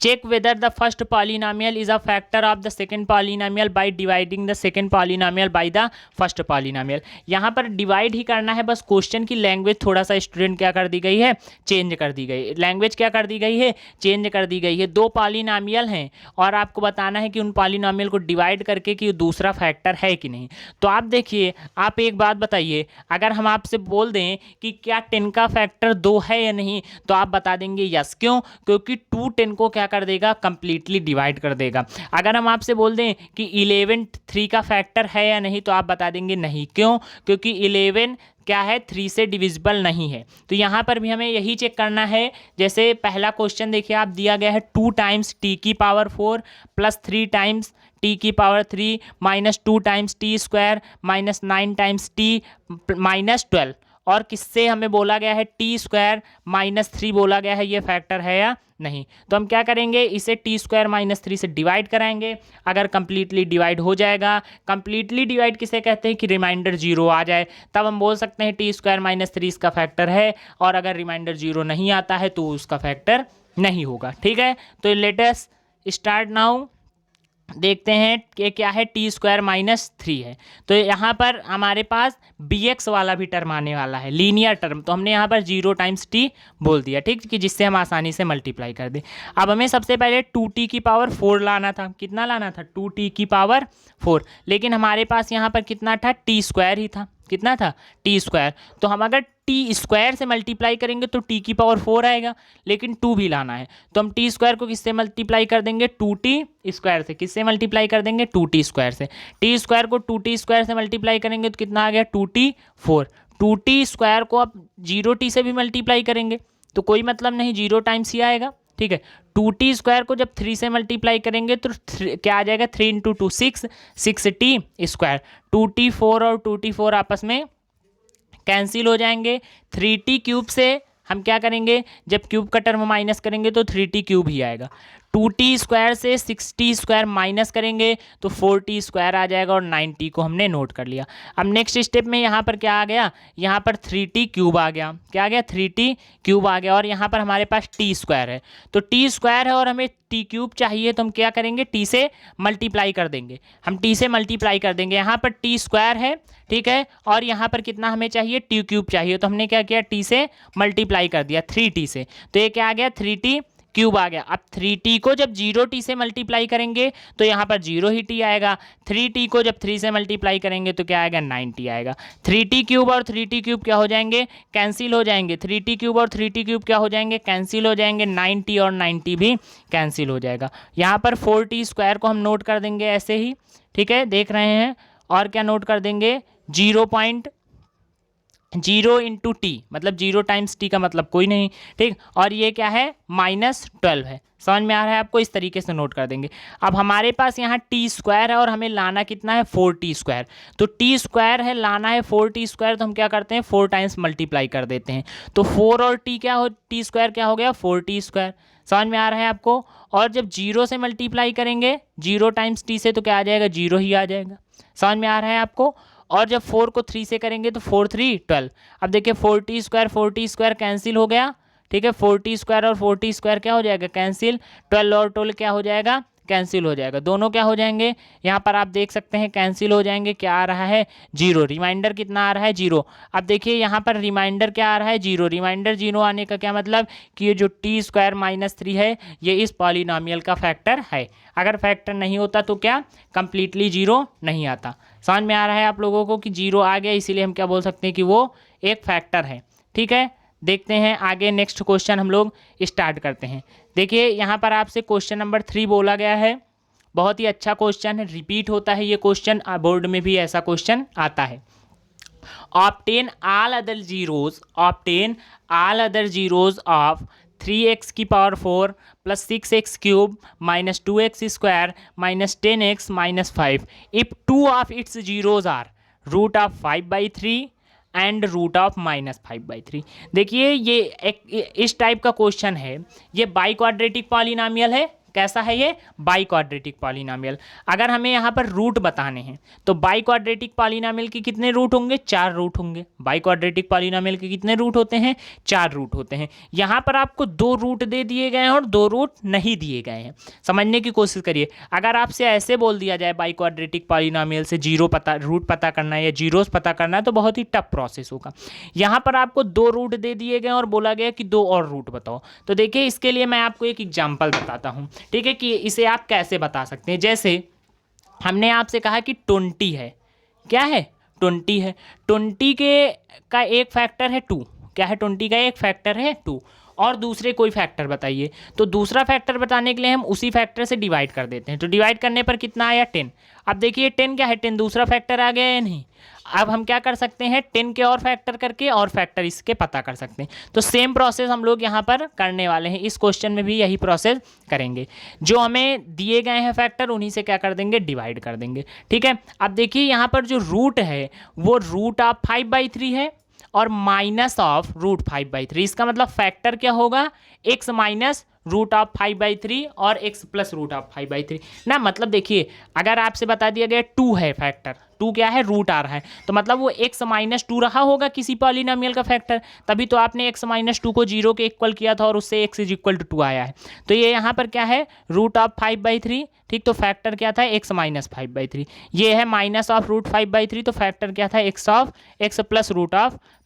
Check whether the first polynomial is a factor of the second polynomial by dividing the second polynomial by the first polynomial। यहाँ पर डिवाइड ही करना है बस। क्वेश्चन की लैंग्वेज थोड़ा सा स्टूडेंट क्या कर दी गई है? चेंज कर दी गई। लैंग्वेज क्या कर दी गई है? चेंज कर दी गई है। 2 पॉलिनॉमियल हैं और आपको बताना है कि उन पॉलिनॉमियल को डिवाइड करके कि दूसरा फैक्टर है कि नहीं। तो आप देखिए, आप एक बात बताइए, अगर हम आपसे बोल दें कि क्या 10 का फैक्टर 2 है या नहीं तो आप बता देंगे यस। क्यों? क्योंकि 2 10 को क्या कर देगा? कंप्लीटली डिवाइड कर देगा। अगर हम आपसे बोल दें कि 11 3 का फैक्टर है या नहीं तो आप बता देंगे नहीं। क्यों? क्योंकि 11 क्या है? 3 से डिविजिबल नहीं है। तो यहाँ पर भी हमें यही चेक करना है। जैसे पहला क्वेश्चन देखिए आप दिया गया है 2 टाइम्स टी की पावर 4 प्लस 3 टाइम्स टी की power 3 minus 2 times T square minus 9 times T minus 12 और किससे हमें बोला गया है? टी स्क्वायर -3 बोला गया है। ये फैक्टर है या नहीं? तो हम क्या करेंगे? इसे टी स्क्वायर -3 से डिवाइड कराएंगे। अगर कंप्लीटली डिवाइड हो जाएगा, कंप्लीटली डिवाइड किसे कहते हैं? कि रिमाइंडर 0 आ जाए, तब हम बोल सकते हैं टी स्क्वायर -3 इसका फैक्टर है। और अगर रिमाइंडर 0 नहीं आता है तो उसका फैक्टर नहीं होगा। ठीक है, तो लेट अस स्टार्ट नाउ। देखते हैं कि क्या है? टी स्क्वायर -3 है। तो यहाँ पर हमारे पास bx वाला भी टर्म आने वाला है, लीनियर टर्म। तो हमने यहाँ पर 0 टाइम्स टी बोल दिया। ठीक, कि जिससे हम आसानी से मल्टीप्लाई कर दें। अब हमें सबसे पहले 2t की पावर 4 लाना था। कितना लाना था? 2t की पावर 4। लेकिन हमारे पास यहाँ पर कितना था? टी स्क्वायर ही था। कितना था? T square. तो हम अगर टी स्क्वायर से मल्टीप्लाई करेंगे तो टी की पावर 4 आएगा, लेकिन 2 भी लाना है तो हम टी स्क्वायर को किससे मल्टीप्लाई कर देंगे? 2t स्क्वायर से। किससे मल्टीप्लाई कर देंगे? 2t स्क्वायर से। टी स्क्वायर को 2t स्क्वायर से मल्टीप्लाई करेंगे तो कितना आ गया? 2t 4। 2t स्क्वायर को आप 0t से भी मल्टीप्लाई करेंगे तो कोई मतलब नहीं, 0 टाइम्स ही आएगा। ठीक है। 2t² को जब 3 से मल्टीप्लाई करेंगे तो क्या आ जाएगा, 3 इंटू 2 6, 6t²। 2t4 और 2t4 आपस में कैंसिल हो जाएंगे। 3t³ से हम क्या करेंगे, जब क्यूब का टर्म माइनस करेंगे तो 3t³ ही आएगा। 2t² से 6t² माइनस करेंगे तो 4t² आ जाएगा और 9t को हमने नोट कर लिया। अब नेक्स्ट स्टेप में यहाँ पर क्या आ गया, यहाँ पर 3t³ आ गया। क्या आ गया, 3t³ आ गया। और यहाँ पर हमारे पास t² है, तो t² है और हमें t³ चाहिए, तो हम क्या करेंगे, t से मल्टीप्लाई कर देंगे। हम t से मल्टीप्लाई कर देंगे। यहाँ पर t² है, ठीक है, और यहाँ पर कितना हमें चाहिए, t³ चाहिए, तो हमने क्या किया, t से मल्टीप्लाई कर दिया 3t से, तो ये क्या आ गया, 3t³ आ गया। अब 3t को जब 0t से मल्टीप्लाई करेंगे तो यहाँ पर 0 ही t आएगा। 3t को जब 3 से मल्टीप्लाई करेंगे तो क्या आएगा, 9t आएगा। 3t³ और 3t³ क्या हो जाएंगे, कैंसिल हो जाएंगे। 3t³ और 3t³ क्या हो जाएंगे, कैंसिल हो जाएंगे। 9t और 9t भी कैंसिल हो जाएगा। यहाँ पर 4t² को हम नोट कर देंगे ऐसे ही, ठीक है, देख रहे हैं। और क्या नोट कर देंगे, 0.0 इंटू टी, मतलब 0 टाइम्स टी का मतलब कोई नहीं, ठीक। और ये क्या है, -12 है। समझ में आ रहा है आपको, इस तरीके से नोट कर देंगे। अब हमारे पास यहाँ t² है और हमें लाना कितना है, 4t²। तो t² है, लाना है 4t², तो हम क्या करते हैं, 4 टाइम्स मल्टीप्लाई कर देते हैं। तो 4 और t क्या हो, t² क्या हो गया, 4t²। समझ में आ रहा है आपको। और जब 0 से मल्टीप्लाई करेंगे, 0 टाइम्स t से, तो क्या आ जाएगा, 0 ही आ जाएगा। समझ में आ रहा है आपको। और जब 4 को 3 से करेंगे तो 4 3 12। अब देखिए 4t² कैंसिल हो गया, ठीक है। 4t² और 4t² क्या हो जाएगा, कैंसिल। 12 और 12 क्या हो जाएगा, कैंसिल हो जाएगा। दोनों क्या हो जाएंगे, यहाँ पर आप देख सकते हैं कैंसिल हो जाएंगे। क्या आ रहा है, 0। रिमाइंडर कितना आ रहा है, 0। अब देखिए यहाँ पर रिमाइंडर क्या आ रहा है, 0। रिमाइंडर 0 आने का क्या मतलब कि ये जो t² -3 है ये इस पॉलिनॉमियल का फैक्टर है। अगर फैक्टर नहीं होता तो क्या, कंप्लीटली 0 नहीं आता। समझ में आ रहा है आप लोगों को कि 0 आ गया, इसीलिए हम क्या बोल सकते हैं कि वो एक फैक्टर है, ठीक है। देखते हैं आगे, नेक्स्ट क्वेश्चन हम लोग स्टार्ट करते हैं। देखिए यहाँ पर आपसे क्वेश्चन नंबर 3 बोला गया है। बहुत ही अच्छा क्वेश्चन है, रिपीट होता है ये क्वेश्चन, बोर्ड में भी ऐसा क्वेश्चन आता है। Obtain all other zeros of 3x⁴ + 6x³ - 2x² - 10x - 5 if 2 of its zeros are √5/3 and √−5/3। देखिए ये एक इस टाइप का क्वेश्चन है। ये बाई क्वाड्रेटिक पॉलिनॉमियल है। कैसा है ये, बाई क्वाड्रेटिक पॉलिनॉमियल। अगर हमें यहाँ पर रूट बताने हैं तो बाई क्वाड्रेटिक पॉलिनॉमियल के कितने रूट होंगे, 4 रूट होंगे। बाई क्वाड्रेटिक पॉलिनॉमियल के कितने रूट होते हैं, 4 रूट होते हैं। यहाँ पर आपको 2 रूट दे दिए गए हैं और 2 रूट नहीं दिए गए हैं। समझने की कोशिश करिए। अगर आपसे ऐसे बोल दिया जाए बाई क्वाड्रेटिक पॉलिनॉमियल से रूट पता करना है या जीरोस पता करना है तो बहुत ही टफ प्रोसेस होगा। यहाँ पर आपको 2 रूट दे दिए गए और बोला गया कि 2 और रूट बताओ। तो देखिए इसके लिए मैं आपको एक एग्जाम्पल बताता हूँ, ठीक है, कि इसे आप कैसे बता सकते हैं। जैसे हमने आपसे कहा कि 20 है, क्या है, 20 है। 20 का एक फैक्टर है 2। क्या है, 20 का एक फैक्टर है 2। और दूसरे कोई फैक्टर बताइए। तो दूसरा फैक्टर बताने के लिए हम उसी फैक्टर से डिवाइड कर देते हैं। तो डिवाइड करने पर कितना आया, 10। अब देखिए 10 क्या है, 10 दूसरा फैक्टर आ गया या नहीं। अब हम क्या कर सकते हैं, 10 के और फैक्टर करके और फैक्टर इसके पता कर सकते हैं। तो सेम प्रोसेस हम लोग यहाँ पर करने वाले हैं। इस क्वेश्चन में भी यही प्रोसेस करेंगे। जो हमें दिए गए हैं फैक्टर उन्हीं से क्या कर देंगे, डिवाइड कर देंगे, ठीक है। अब देखिए यहाँ पर जो रूट है वो √5/3 है और -√5/3। इसका मतलब फैक्टर क्या होगा, x -√5/3 और x + √5/3 ना। मतलब देखिए अगर आपसे बता दिया गया 2 है फैक्टर, 2 क्या है, रूट आ रहा है, तो मतलब वो x -2 रहा होगा किसी पॉलिनॉमियल का फैक्टर, तभी तो आपने x -2 को 0 के इक्वल किया था और उससे x = 2 आया है। तो ये यहाँ पर क्या है, √5/3, ठीक। तो फैक्टर क्या था, x -5/3। ये है -√5/3, तो फैक्टर क्या था, x +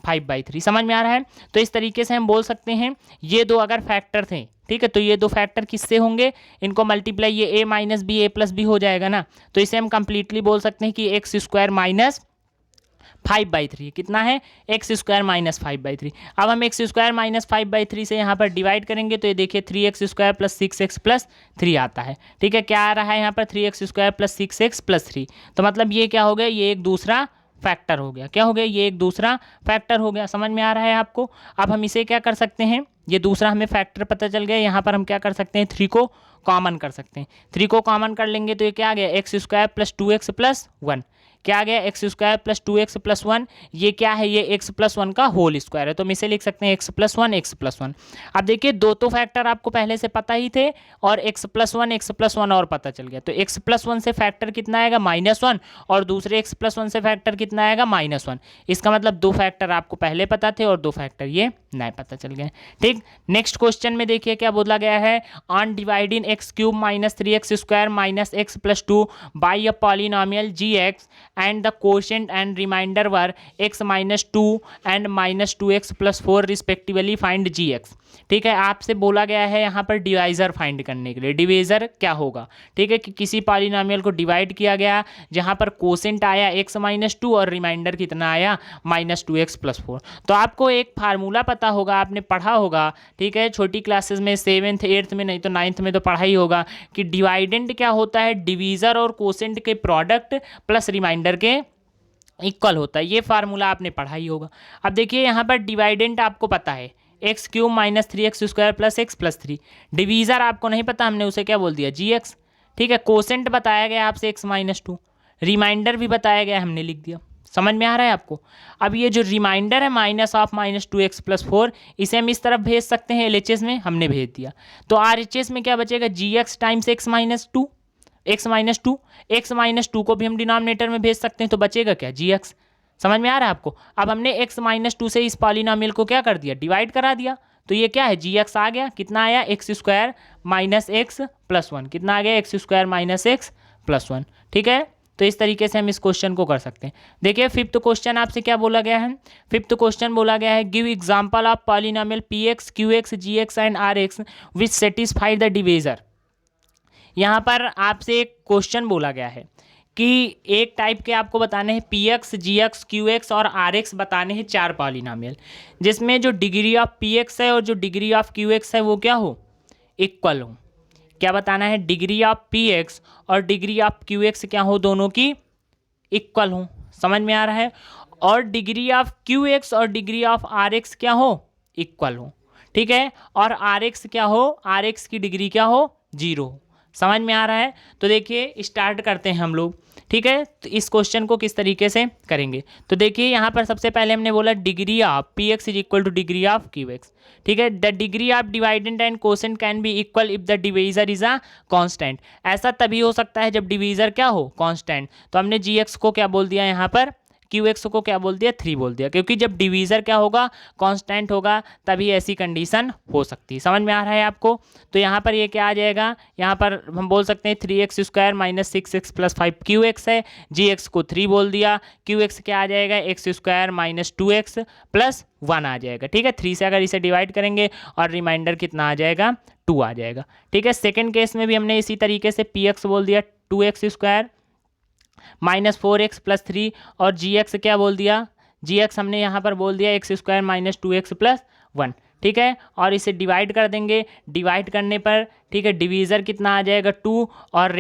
√5/3। समझ में आ रहा है। तो इस तरीके से हम बोल सकते हैं ये 2 अगर फैक्टर थे, ठीक है, तो ये 2 फैक्टर किससे होंगे, इनको मल्टीप्लाई, ये a - b a + b हो जाएगा ना। तो इसे हम कंप्लीटली बोल सकते हैं कि x² - 5/3 कितना है, x² - 5/3। अब हम x² - 5/3 से यहाँ पर डिवाइड करेंगे तो ये देखिए 3x² + 6x + 3 आता है, ठीक है। क्या आ रहा है यहाँ पर, 3x² + 6x + 3। तो मतलब ये क्या हो गया, ये एक दूसरा फैक्टर हो गया। क्या हो गया? ये एक दूसरा फैक्टर हो गया। समझ में आ रहा है आपको? अब हम इसे क्या कर सकते हैं, ये दूसरा हमें फैक्टर पता चल गया, यहाँ पर हम क्या कर सकते हैं, 3 को कॉमन कर सकते हैं। 3 को कॉमन कर लेंगे तो ये क्या आ गया, x square plus 2x plus 1। क्या आ गया, x square plus 2x plus 1। ये क्या है, ये x प्लस 1 का होल स्क्वायर है, तो हम इसे लिख सकते हैं एक्स प्लस 1 एक्स प्लस 1। अब देखिए दो तो फैक्टर आपको पहले से पता ही थे और x प्लस 1 और पता चल गया, तो x प्लस 1 से फैक्टर कितना आएगा, -1, और दूसरे x प्लस 1 से फैक्टर कितना आएगा, -1। इसका मतलब दो फैक्टर आपको पहले पता थे और दो फैक्टर ये नहीं पता चल गए। ठीक, नेक्स्ट क्वेश्चन में देखिए क्या बोला गया है, on dividing x cube minus 3x square minus x plus 2 by a polynomial gx and the quotient and remainder were x minus 2 and minus 2x plus 4 respectively find gx। ठीक है, आपसे बोला गया है यहाँ पर डिवाइजर फाइंड करने के लिए। डिवाइजर क्या होगा, ठीक है, कि किसी पॉलिनोमियल को डिवाइड किया गया जहाँ पर कोसेंट आया x माइनस 2 और रिमाइंडर कितना आया -2x प्लस 4। तो आपको एक फार्मूला पता होगा, आपने पढ़ा होगा, ठीक है, छोटी क्लासेस में 7th 8th में, नहीं तो 9th में तो पढ़ा ही होगा कि डिवाइडेंट क्या होता है, डिवीज़र और कोसेंट के प्रोडक्ट प्लस रिमाइंडर के इक्वल होता है। ये फार्मूला आपने पढ़ा ही होगा। अब देखिए यहाँ पर डिवाइडेंट आपको पता है x cube minus 3x square plus x plus 3। Divisor आपको नहीं पता, हमने उसे क्या बोल दिया, gx। ठीक है, कोसेंट बताया गया आपसे x माइनस 2, रिमाइंडर भी बताया गया, हमने लिख दिया। समझ में आ रहा है आपको? अब ये जो रिमाइंडर है -2x प्लस 4, इसे हम इस तरफ भेज सकते हैं LHS में, हमने भेज दिया। तो RHS में क्या बचेगा, gx times x minus 2, x minus 2 को भी हम डिनोमिनेटर में भेज सकते हैं, तो बचेगा क्या, gx। समझ में आ रहा है आपको? अब हमने x माइनस 2 से इस पॉलिनोमियल को क्या कर दिया, डिवाइड करा दिया, तो ये क्या है, gx आ गया। कितना आया, x square minus x plus 1। कितना आ गया, x square minus x plus 1। ठीक है, तो इस तरीके से हम इस क्वेश्चन को कर सकते हैं। देखिए फिफ्थ क्वेश्चन आपसे क्या बोला गया है, फिफ्थ क्वेश्चन बोला गया है, give example of polynomial px qx gx and rx which satisfy the divisor. यहाँ पर आपसे एक क्वेश्चन बोला गया है कि एक टाइप के आपको बताने हैं px gx qx और rx बताने हैं 4 पॉलिनोमियल, जिसमें जो डिग्री ऑफ px है और जो डिग्री ऑफ qx है वो क्या हो, इक्वल हो। क्या बताना है, डिग्री ऑफ px और डिग्री ऑफ qx क्या हो, दोनों की इक्वल हो। समझ में आ रहा है? और डिग्री ऑफ qx और डिग्री ऑफ rx क्या हो, इक्वल हो। ठीक है, और rx क्या हो, rx की डिग्री क्या हो, 0 हो। समझ में आ रहा है? तो देखिए स्टार्ट करते हैं हम लोग। ठीक है, तो इस क्वेश्चन को किस तरीके से करेंगे, तो देखिए यहाँ पर सबसे पहले हमने बोला degree of px is equal two degree of qx। ठीक है, the degree of डिवाइडेंट and quotient can be equal if the divisor is a constant. ऐसा तभी हो सकता है जब डिवीजर क्या हो, कांस्टेंट। तो हमने gx को क्या बोल दिया यहाँ पर, qx को क्या बोल दिया, 3 बोल दिया, क्योंकि जब डिवीजर क्या होगा, कांस्टेंट होगा, तभी ऐसी कंडीशन हो सकती है। समझ में आ रहा है आपको? तो यहाँ पर ये क्या आ जाएगा, यहाँ पर हम बोल सकते हैं 3x square minus 6x plus 5 qx है, gx को 3 बोल दिया, qx क्या आ जाएगा, x square minus 2x plus 1 आ जाएगा। ठीक है, 3 से अगर इसे डिवाइड करेंगे और रिमाइंडर कितना आ जाएगा, 2 आ जाएगा। ठीक है, सेकेंड केस में भी हमने इसी तरीके से px बोल दिया 2x square minus 4x plus 3 और gx क्या बोल दिया, gx हमने यहाँ पर बोल दिया x square minus 2x plus 1। ठीक है, और इसे डिवाइड कर देंगे, डिवाइड करने पर ठीक है डिवीज़र कितना आ जाएगा 2 और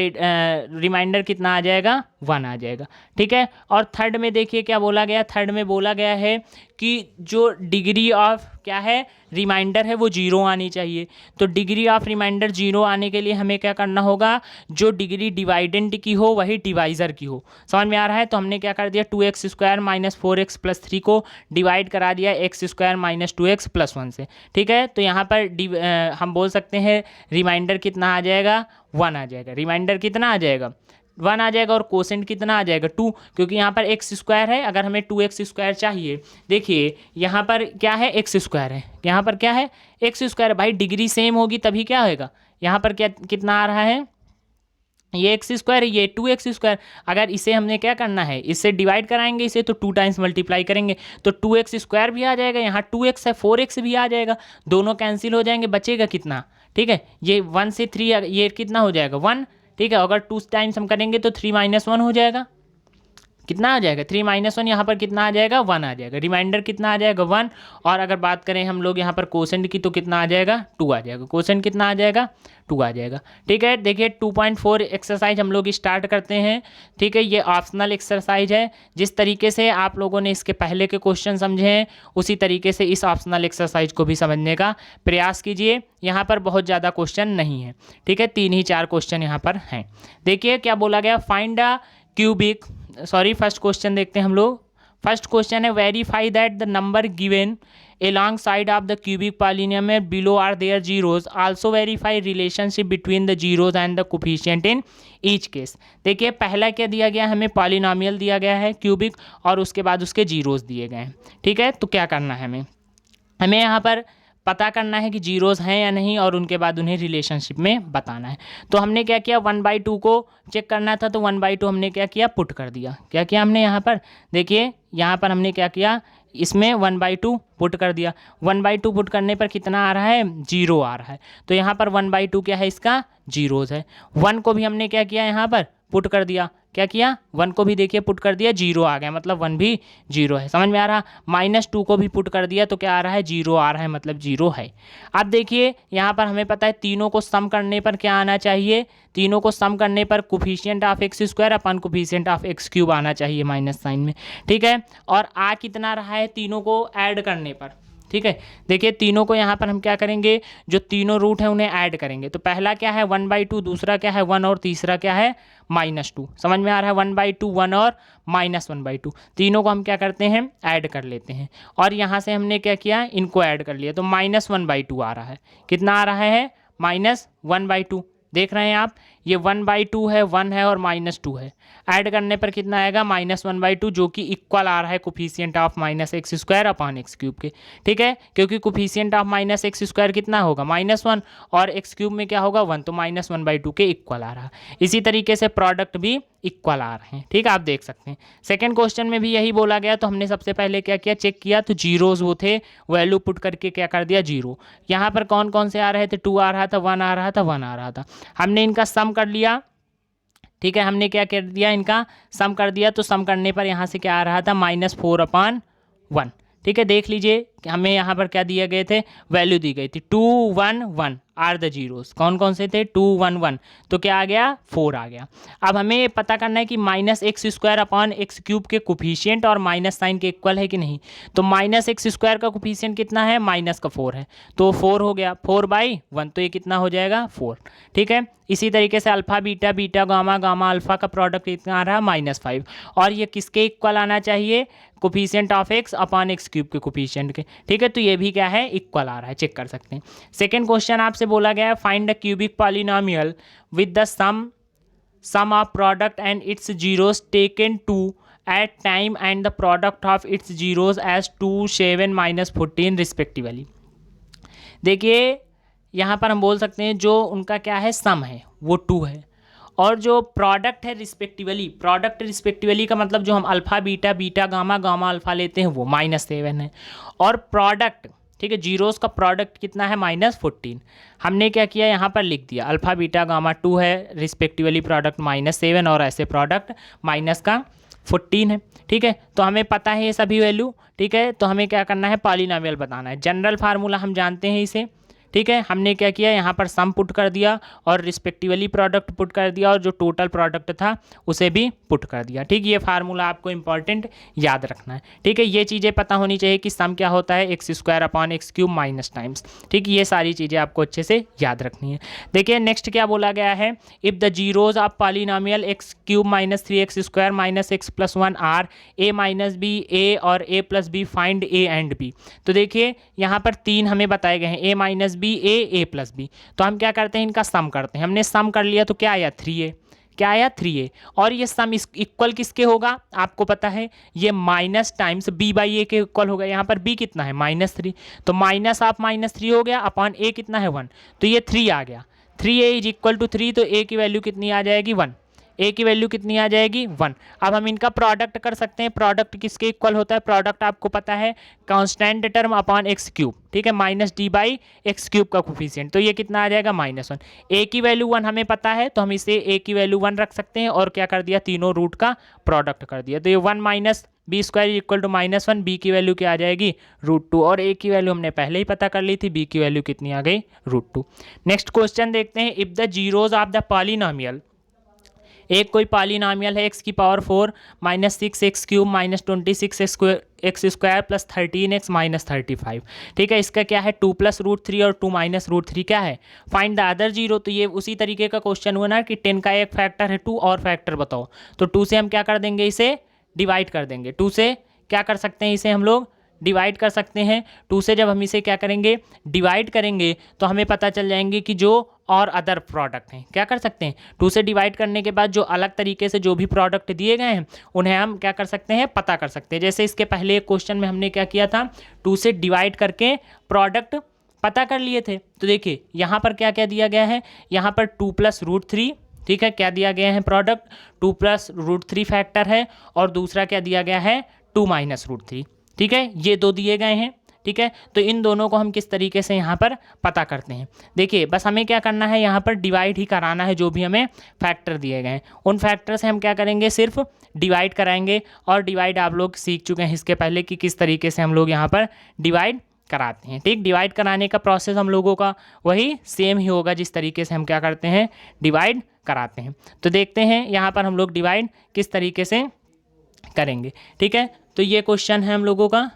रिमाइंडर कितना आ जाएगा 1 आ जाएगा। ठीक है, और थर्ड में देखिए क्या बोला गया, थर्ड में बोला गया है कि जो डिग्री ऑफ क्या है, रिमाइंडर है वो 0 आनी चाहिए। तो डिग्री ऑफ रिमाइंडर 0 आने के लिए हमें क्या करना होगा, जो डिग्री डिवाइडेंट की हो वही डिवाइज़र की हो। समझ में आ रहा है? तो हमने क्या कर दिया, 2x square minus 4x plus 3 को डिवाइड करा दिया x square minus 2x plus 1 से। ठीक है, तो यहाँ पर हम बोल सकते हैं रिमाइंडर कितना आ जाएगा, 1 आ जाएगा। रिमाइंडर कितना आ जाएगा, 1 आ जाएगा, और कोसेंट कितना आ जाएगा 2, क्योंकि यहाँ पर एक्स स्क्वायर है, अगर हमें 2x स्क्वायर चाहिए। देखिए यहाँ पर क्या है, एक्स स्क्वायर है, यहाँ पर क्या है, एक्स स्क्वायर। भाई डिग्री सेम होगी तभी क्या होएगा, यहाँ पर क्या कितना आ रहा है, ये एक्स स्क्वायर है, ये 2x स्क्वायर। अगर इसे हमने क्या करना है, इससे डिवाइड कराएंगे इसे, तो 2 टाइम्स मल्टीप्लाई करेंगे तो 2x स्क्वायर भी आ जाएगा, यहाँ 2x है 4x भी आ जाएगा, दोनों कैंसिल हो जाएंगे, बचेगा कितना। ठीक है, ये 1 से 3 ये कितना हो जाएगा 1। ठीक है, अगर 2 टाइम्स हम करेंगे तो 3 - 1 हो जाएगा। कितना आ जाएगा 3 - 1, यहाँ पर कितना आ जाएगा 1 आ जाएगा, रिमाइंडर कितना आ जाएगा 1। और अगर बात करें हम लोग यहाँ पर कोसेंट की तो कितना आ जाएगा 2 आ जाएगा, कोसेंट कितना आ जाएगा 2 आ जाएगा। ठीक है, देखिए 2.4 एक्सरसाइज हम लोग स्टार्ट करते हैं। ठीक है, ये ऑप्शनल एक्सरसाइज है। जिस तरीके से आप लोगों ने इसके पहले के क्वेश्चन समझे हैं उसी तरीके से इस ऑप्शनल एक्सरसाइज को भी समझने का प्रयास कीजिए। यहाँ पर बहुत ज़्यादा क्वेश्चन नहीं है। ठीक है, 3 ही 4 क्वेश्चन यहाँ पर हैं। देखिए क्या बोला गया, find the cubic, first question देखते हैं हम लोग। फर्स्ट क्वेश्चन है verify that the number given along side of the cubic polynomial below are their zeros, also verify relationship between the zeros and the coefficient in each case। देखिए पहला क्या दिया गया, हमें पॉलिनॉमियल दिया गया है क्यूबिक और उसके बाद उसके जीरोस दिए गए हैं। ठीक है, तो क्या करना है, हमें यहाँ पर पता करना है कि जीरोस हैं या नहीं और उनके बाद उन्हें रिलेशनशिप में बताना है। तो हमने क्या किया, 1/2 को चेक करना था तो 1/2 हमने क्या किया, पुट कर दिया। क्या किया हमने यहाँ पर, देखिए यहाँ पर हमने क्या किया, इसमें 1/2 पुट कर दिया। 1/2 पुट करने पर कितना आ रहा है, 0 आ रहा है। तो यहाँ पर 1/2 क्या है, इसका जीरोस है। 1 को भी हमने क्या किया, यहाँ पर पुट कर दिया। क्या किया, 1 को भी देखिए पुट कर दिया, 0 आ गया, मतलब 1 भी 0 है। समझ में आ रहा। -2 को भी पुट कर दिया तो क्या आ रहा है, 0 आ रहा है, मतलब 0 है। अब देखिए यहाँ पर हमें पता है तीनों को सम करने पर क्या आना चाहिए, तीनों को सम करने पर coefficient of x² upon coefficient of x³ आना चाहिए माइनस साइन में। ठीक है, और आ कितना रहा है तीनों को ऐड करने पर। ठीक है, देखिए तीनों को यहाँ पर हम क्या करेंगे, जो तीनों रूट हैं उन्हें ऐड करेंगे। तो पहला क्या है 1/2, दूसरा क्या है 1 और तीसरा क्या है -2। समझ में आ रहा है, 1/2 1 और -1/2 तीनों को हम क्या करते हैं, ऐड कर लेते हैं। और यहाँ से हमने क्या किया, इनको ऐड कर लिया तो -1/2 आ रहा है। कितना आ रहा है, -1/2। देख रहे हैं आप, ये 1/2 है, 1 है और -2 है। ऐड करने पर कितना आएगा, -1/2, जो कि इक्वल आ रहा है coefficient of -x² upon x³ के। ठीक है, क्योंकि कोफिशिएंट ऑफ -x² कितना होगा, -1 और x³ में क्या होगा 1, तो -1/2 के इक्वल आ रहा है। इसी तरीके से प्रोडक्ट भी इक्वल आ रहे हैं। ठीक है, आप देख सकते हैं। सेकेंड क्वेश्चन में भी यही बोला गया, तो हमने सबसे पहले क्या किया, चेक किया तो जीरोज वो थे, वैल्यू पुट करके क्या कर दिया 0। यहाँ पर कौन कौन से आ रहे थे, 2 आ रहा था, 1 आ रहा था, 1 आ रहा था। हमने इनका सम कर लिया। ठीक है, हमने क्या कर दिया, इनका सम कर दिया। तो सम करने पर यहाँ से क्या आ रहा था, -4/1। ठीक है, देख लीजिए कि हमें यहाँ पर क्या दिए गए थे, वैल्यू दी गई थी 2 1 1 आर द जीरोस। कौन कौन से थे, 2 1 1, तो क्या आ गया 4 आ गया। अब हमें पता करना है कि -x² अपॉन x³ के कोफिशिएंट और माइनस साइन के इक्वल है कि नहीं। तो -x² का कोफिशिएंट कितना है, -4 है, तो 4 हो गया, 4/1, तो ये कितना हो जाएगा 4। ठीक है, इसी तरीके से alpha beta, beta gamma, gamma alpha का प्रोडक्ट कितना आ रहा है, -5। और ये किसके इक्वल आना चाहिए, coefficient of x upon x³ के कोफिशिएंट के। ठीक है, तो ये भी क्या है, इक्वल आ रहा है, चेक कर सकते हैं। सेकेंड क्वेश्चन आपसे बोला गया है find the cubic polynomial with the sum of product and its zeros taken two at time and the product of its zeros as 2 7 -14 respectively. देखिए यहाँ पर हम बोल सकते हैं जो उनका क्या है, सम है वो 2 है, और जो प्रोडक्ट है रिस्पेक्टिवली, प्रोडक्ट रिस्पेक्टिवली का मतलब जो हम alpha beta, beta gamma, gamma alpha लेते हैं वो -7 है। और प्रोडक्ट, ठीक है, जीरोस का प्रोडक्ट कितना है, -14। हमने क्या किया, यहाँ पर लिख दिया अल्फा बीटा गामा 2 है, रिस्पेक्टिवली प्रोडक्ट -7 और ऐसे प्रोडक्ट -14 है। ठीक है, तो हमें पता है ये सभी वैल्यू। ठीक है, तो हमें क्या करना है, पॉलिनोमियल बताना है। जनरल फार्मूला हम जानते हैं इसे। ठीक है, हमने क्या किया, यहाँ पर सम पुट कर दिया और रिस्पेक्टिवली प्रोडक्ट पुट कर दिया और जो टोटल प्रोडक्ट था उसे भी पुट कर दिया। ठीक, ये फार्मूला आपको इंपॉर्टेंट याद रखना है। ठीक है, ये चीज़ें पता होनी चाहिए कि सम क्या होता है, x² upon x³ minus times. ठीक, ये सारी चीज़ें आपको अच्छे से याद रखनी है। देखिए नेक्स्ट क्या बोला गया है, if the zeros of polynomial x³ - 3x² - x + 1 are a - b a और a + b find a and b। तो देखिए यहाँ पर 3 हमें बताए गए हैं, a - b a + b। तो हम क्या करते हैं, इनका सम करते हैं। हमने सम कर लिया तो क्या आया 3a, क्या आया 3a। और ये सम इक्वल किसके होगा, आपको पता है ये माइनस टाइम्स b/a के इक्वल होगा। यहाँ पर b कितना है, -3, तो माइनस ऑफ -3 हो गया अपॉन a कितना है 1, तो ये 3 आ गया। 3a = 3, तो a की वैल्यू कितनी आ जाएगी 1। ए की वैल्यू कितनी आ जाएगी 1। अब हम इनका प्रोडक्ट कर सकते हैं। प्रोडक्ट किसके इक्वल होता है? प्रोडक्ट आपको पता है constant term upon x cube, ठीक है, minus D by x cube का कोफिशिएंट, तो ये कितना आ जाएगा -1। ए की वैल्यू 1 हमें पता है तो हम इसे ए की वैल्यू 1 रख सकते हैं और क्या कर दिया, तीनों रूट का प्रोडक्ट कर दिया, तो ये 1 minus b square equal to -1, b की वैल्यू क्या आ जाएगी √2, और ए की वैल्यू हमने पहले ही पता कर ली थी, बी की वैल्यू कितनी आ गई √2। नेक्स्ट क्वेश्चन देखते हैं, if the zeros of the polynomial, एक कोई पॉलिनोमियल है x की power 4 -6 x cube -26 x square plus 13x -35, ठीक है, इसका क्या है 2 + √3 और 2 - √3 क्या है, फाइंड द अदर जीरो। तो ये उसी तरीके का क्वेश्चन हुआ ना कि 10 का एक फैक्टर है 2 और फैक्टर बताओ, तो 2 से हम क्या कर देंगे, इसे डिवाइड कर देंगे। 2 से क्या कर सकते हैं, इसे हम लोग डिवाइड कर सकते हैं। 2 से जब हम इसे क्या करेंगे, डिवाइड करेंगे, तो हमें पता चल जाएंगे कि जो और अदर प्रोडक्ट हैं, क्या कर सकते हैं, 2 से डिवाइड करने के बाद जो अलग तरीके से जो भी प्रोडक्ट दिए गए हैं उन्हें हम क्या कर सकते हैं, पता कर सकते हैं। जैसे इसके पहले एक क्वेश्चन में हमने क्या किया था, 2 से डिवाइड करके प्रोडक्ट पता कर लिए थे। तो देखिए यहाँ पर क्या क्या दिया गया है, यहाँ पर 2 + √3, ठीक है, क्या दिया गया है प्रोडक्ट 2 + √3 फैक्टर है, और दूसरा क्या दिया गया है 2 - √3, ठीक है, ये दो दिए गए हैं, ठीक है। तो इन दोनों को हम किस तरीके से यहाँ पर पता करते हैं, देखिए बस हमें क्या करना है, यहाँ पर डिवाइड ही कराना है, जो भी हमें फैक्टर दिए गए हैं उन फैक्टर से हम क्या करेंगे, सिर्फ डिवाइड कराएंगे। और डिवाइड आप लोग सीख चुके हैं इसके पहले कि किस तरीके से हम लोग यहाँ पर डिवाइड कराते हैं, ठीक। डिवाइड कराने का प्रोसेस हम लोगों का वही सेम ही होगा जिस तरीके से हम क्या करते हैं, डिवाइड कराते हैं। तो देखते हैं यहाँ पर हम लोग डिवाइड किस तरीके से करेंगे, ठीक है। तो ये क्वेश्चन है हम लोगों का,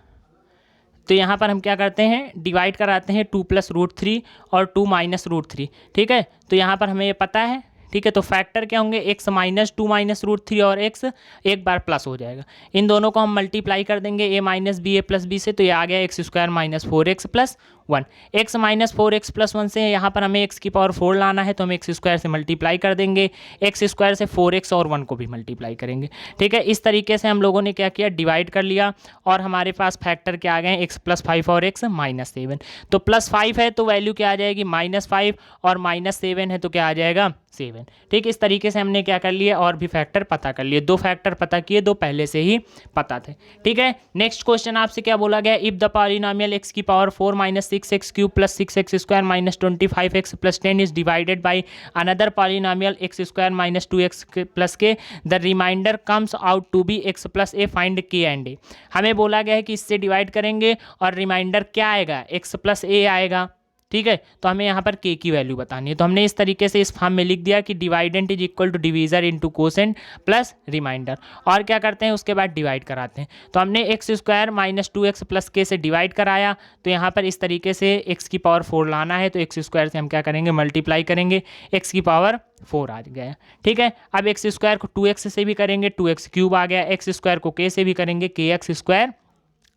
तो यहाँ पर हम क्या करते हैं, डिवाइड कराते हैं 2 + √3 और 2 - √3, ठीक है। तो यहाँ पर हमें ये पता है, ठीक है, तो फैक्टर क्या होंगे, x - 2 - √3 और x एक बार प्लस हो जाएगा। इन दोनों को हम मल्टीप्लाई कर देंगे a - b a + b से, तो ये आ गया x² - 4x + 1। x - 4x + 1 से यहाँ पर हमें x की पावर 4 लाना है, तो हम x² से मल्टीप्लाई कर देंगे, x² से 4x और 1 को भी मल्टीप्लाई करेंगे, ठीक है। इस तरीके से हम लोगों ने क्या किया, डिवाइड कर लिया, और हमारे पास फैक्टर क्या आ गए, x + 5 और x -7। तो +5 है तो वैल्यू क्या आ जाएगी -5, और -7 है तो क्या आ जाएगा 7, ठीक। इस तरीके से हमने क्या कर लिया, और भी फैक्टर पता कर लिए, 2 फैक्टर पता किए, 2 पहले से ही पता थे, ठीक है। नेक्स्ट क्वेश्चन आपसे क्या बोला गया, इफ द पॉलिनोमियल x की power 4 -6 x cube plus 6 x square -25x + 10 is divided by another polynomial x² - 2x + k, the remainder comes out to be x + a, find k and a। हमें बोला गया है कि इससे divide करेंगे और reminder क्या आएगा, x + a आएगा, ठीक है। तो हमें यहाँ पर k की वैल्यू बतानी है, तो हमने इस तरीके से इस फॉर्म में लिख दिया कि dividend is equal to divisor into quotient plus remainder, और क्या करते हैं उसके बाद डिवाइड कराते हैं। तो हमने x² - 2x + k से डिवाइड कराया, तो यहाँ पर इस तरीके से x की पावर 4 लाना है, तो x² से हम क्या करेंगे, मल्टीप्लाई करेंगे, x की पावर 4 आ गया, ठीक है। अब x² को 2x से भी करेंगे, 2x³ आ गया, x² को k से भी करेंगे, kx²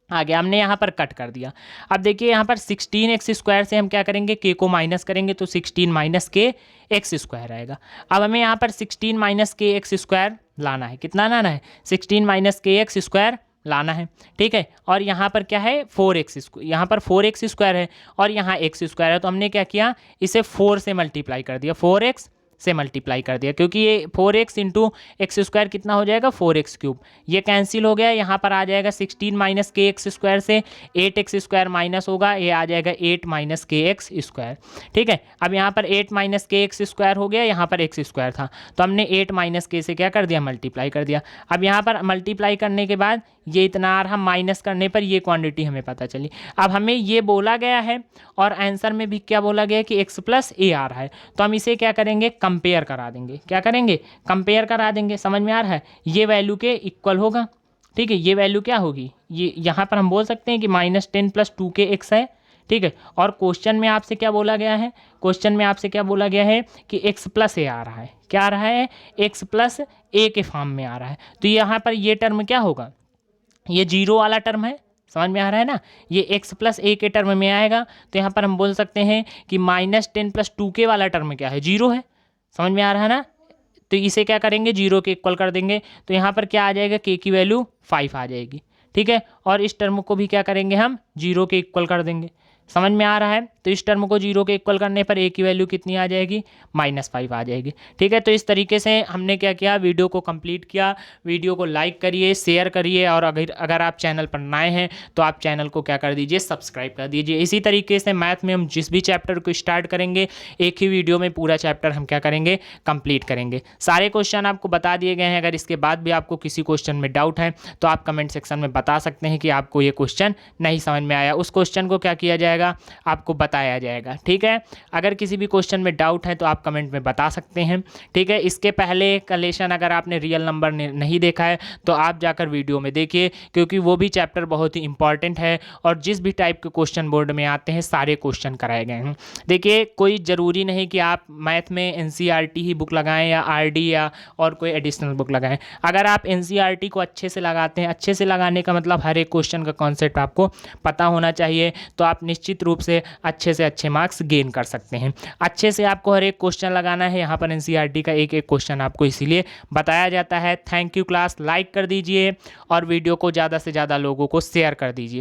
आ गया, हमने यहाँ पर कट कर दिया। अब देखिए यहाँ पर 16x² से हम क्या करेंगे, k को माइनस करेंगे, तो 16 - k x² आएगा। अब हमें यहाँ पर 16 - k x² लाना है, कितना लाना है, 16 - k x² लाना है, ठीक है। और यहाँ पर क्या है 4x, यहाँ पर 4x² है और यहाँ x² है, तो हमने क्या किया, इसे 4 से मल्टीप्लाई कर दिया, 4x से मल्टीप्लाई कर दिया, क्योंकि ये 4x × x² कितना हो जाएगा 4x³, ये कैंसिल हो गया। यहाँ पर आ जाएगा 16 - k x² से 8x² माइनस होगा, ये आ जाएगा 8 - k x², ठीक है। अब यहाँ पर 8 - k x² हो गया, यहाँ पर x² था, तो हमने 8 - k से क्या कर दिया, मल्टीप्लाई कर दिया। अब यहाँ पर मल्टीप्लाई करने के बाद ये इतना आ रहा, माइनस करने पर ये क्वांटिटी हमें पता चली। अब हमें ये बोला गया है और आंसर में भी क्या बोला गया है कि x + a आ रहा है, तो हम इसे क्या करेंगे, कंपेयर करा देंगे, क्या करेंगे, कंपेयर करा देंगे, समझ में आ रहा है, ये वैल्यू के इक्वल होगा, ठीक है। ये वैल्यू क्या होगी, ये यहाँ पर हम बोल सकते हैं कि -10 + 2kx है, ठीक है। और क्वेश्चन में आपसे क्या बोला गया है, क्वेश्चन में आपसे क्या बोला गया है कि x + a आ रहा है, क्या आ रहा है, x + a के फॉर्म में आ रहा है। तो यहाँ पर ये टर्म क्या होगा, ये 0 वाला टर्म है, समझ में आ रहा है ना, ये x + a के टर्म में आएगा। तो यहाँ पर हम बोल सकते हैं कि -10 + 2k वाला टर्म क्या है, 0 है, समझ में आ रहा है ना। तो इसे क्या करेंगे, 0 के इक्वल कर देंगे, तो यहाँ पर क्या आ जाएगा, k की वैल्यू 5 आ जाएगी, ठीक है। और इस टर्म को भी क्या करेंगे, हम 0 के इक्वल कर देंगे, समझ में आ रहा है। तो इस टर्म को 0 के इक्वल करने पर ए की वैल्यू कितनी आ जाएगी, -5 आ जाएगी। ठीक है, तो इस तरीके से हमने क्या किया, वीडियो को कंप्लीट किया। वीडियो को लाइक करिए, शेयर करिए, और अगर आप चैनल पर नए हैं तो आप चैनल को क्या कर दीजिए, सब्सक्राइब कर दीजिए। इसी तरीके से मैथ में हम जिस भी चैप्टर को स्टार्ट करेंगे, एक ही वीडियो में पूरा चैप्टर हम क्या करेंगे, कंप्लीट करेंगे। सारे क्वेश्चन आपको बता दिए गए हैं। अगर इसके बाद भी आपको किसी क्वेश्चन में डाउट है तो आप कमेंट सेक्शन में बता सकते हैं कि आपको ये क्वेश्चन नहीं समझ में आया। उस क्वेश्चन को क्या किया जाएगा, आपको बताया जाएगा। ठीक है, अगर किसी भी क्वेश्चन में डाउट है तो आप कमेंट में बता सकते हैं। ठीक है, इसके पहले का लेसन अगर आपने रियल नंबर नहीं देखा है तो आप जाकर वीडियो में देखिए, क्योंकि वो भी चैप्टर बहुत ही इंपॉर्टेंट है और जिस भी टाइप के क्वेश्चन बोर्ड में आते हैं सारे क्वेश्चन कराए गए हैं। देखिए, कोई ज़रूरी नहीं कि आप मैथ में एनसीईआरटी ही बुक लगाएं या आरडी या और कोई एडिशनल बुक लगाएं। अगर आप एनसीईआरटी को अच्छे से लगाते हैं, अच्छे से लगाने का मतलब हर एक क्वेश्चन का कॉन्सेप्ट आपको पता होना चाहिए, तो आप निश्चित रूप से अच्छे मार्क्स गेन कर सकते हैं। अच्छे से आपको हर एक क्वेश्चन लगाना है। यहाँ पर एनसीईआरटी का एक एक क्वेश्चन आपको इसीलिए बताया जाता है। थैंक यू क्लास, लाइक कर दीजिए और वीडियो को ज़्यादा से ज़्यादा लोगों को शेयर कर दीजिए।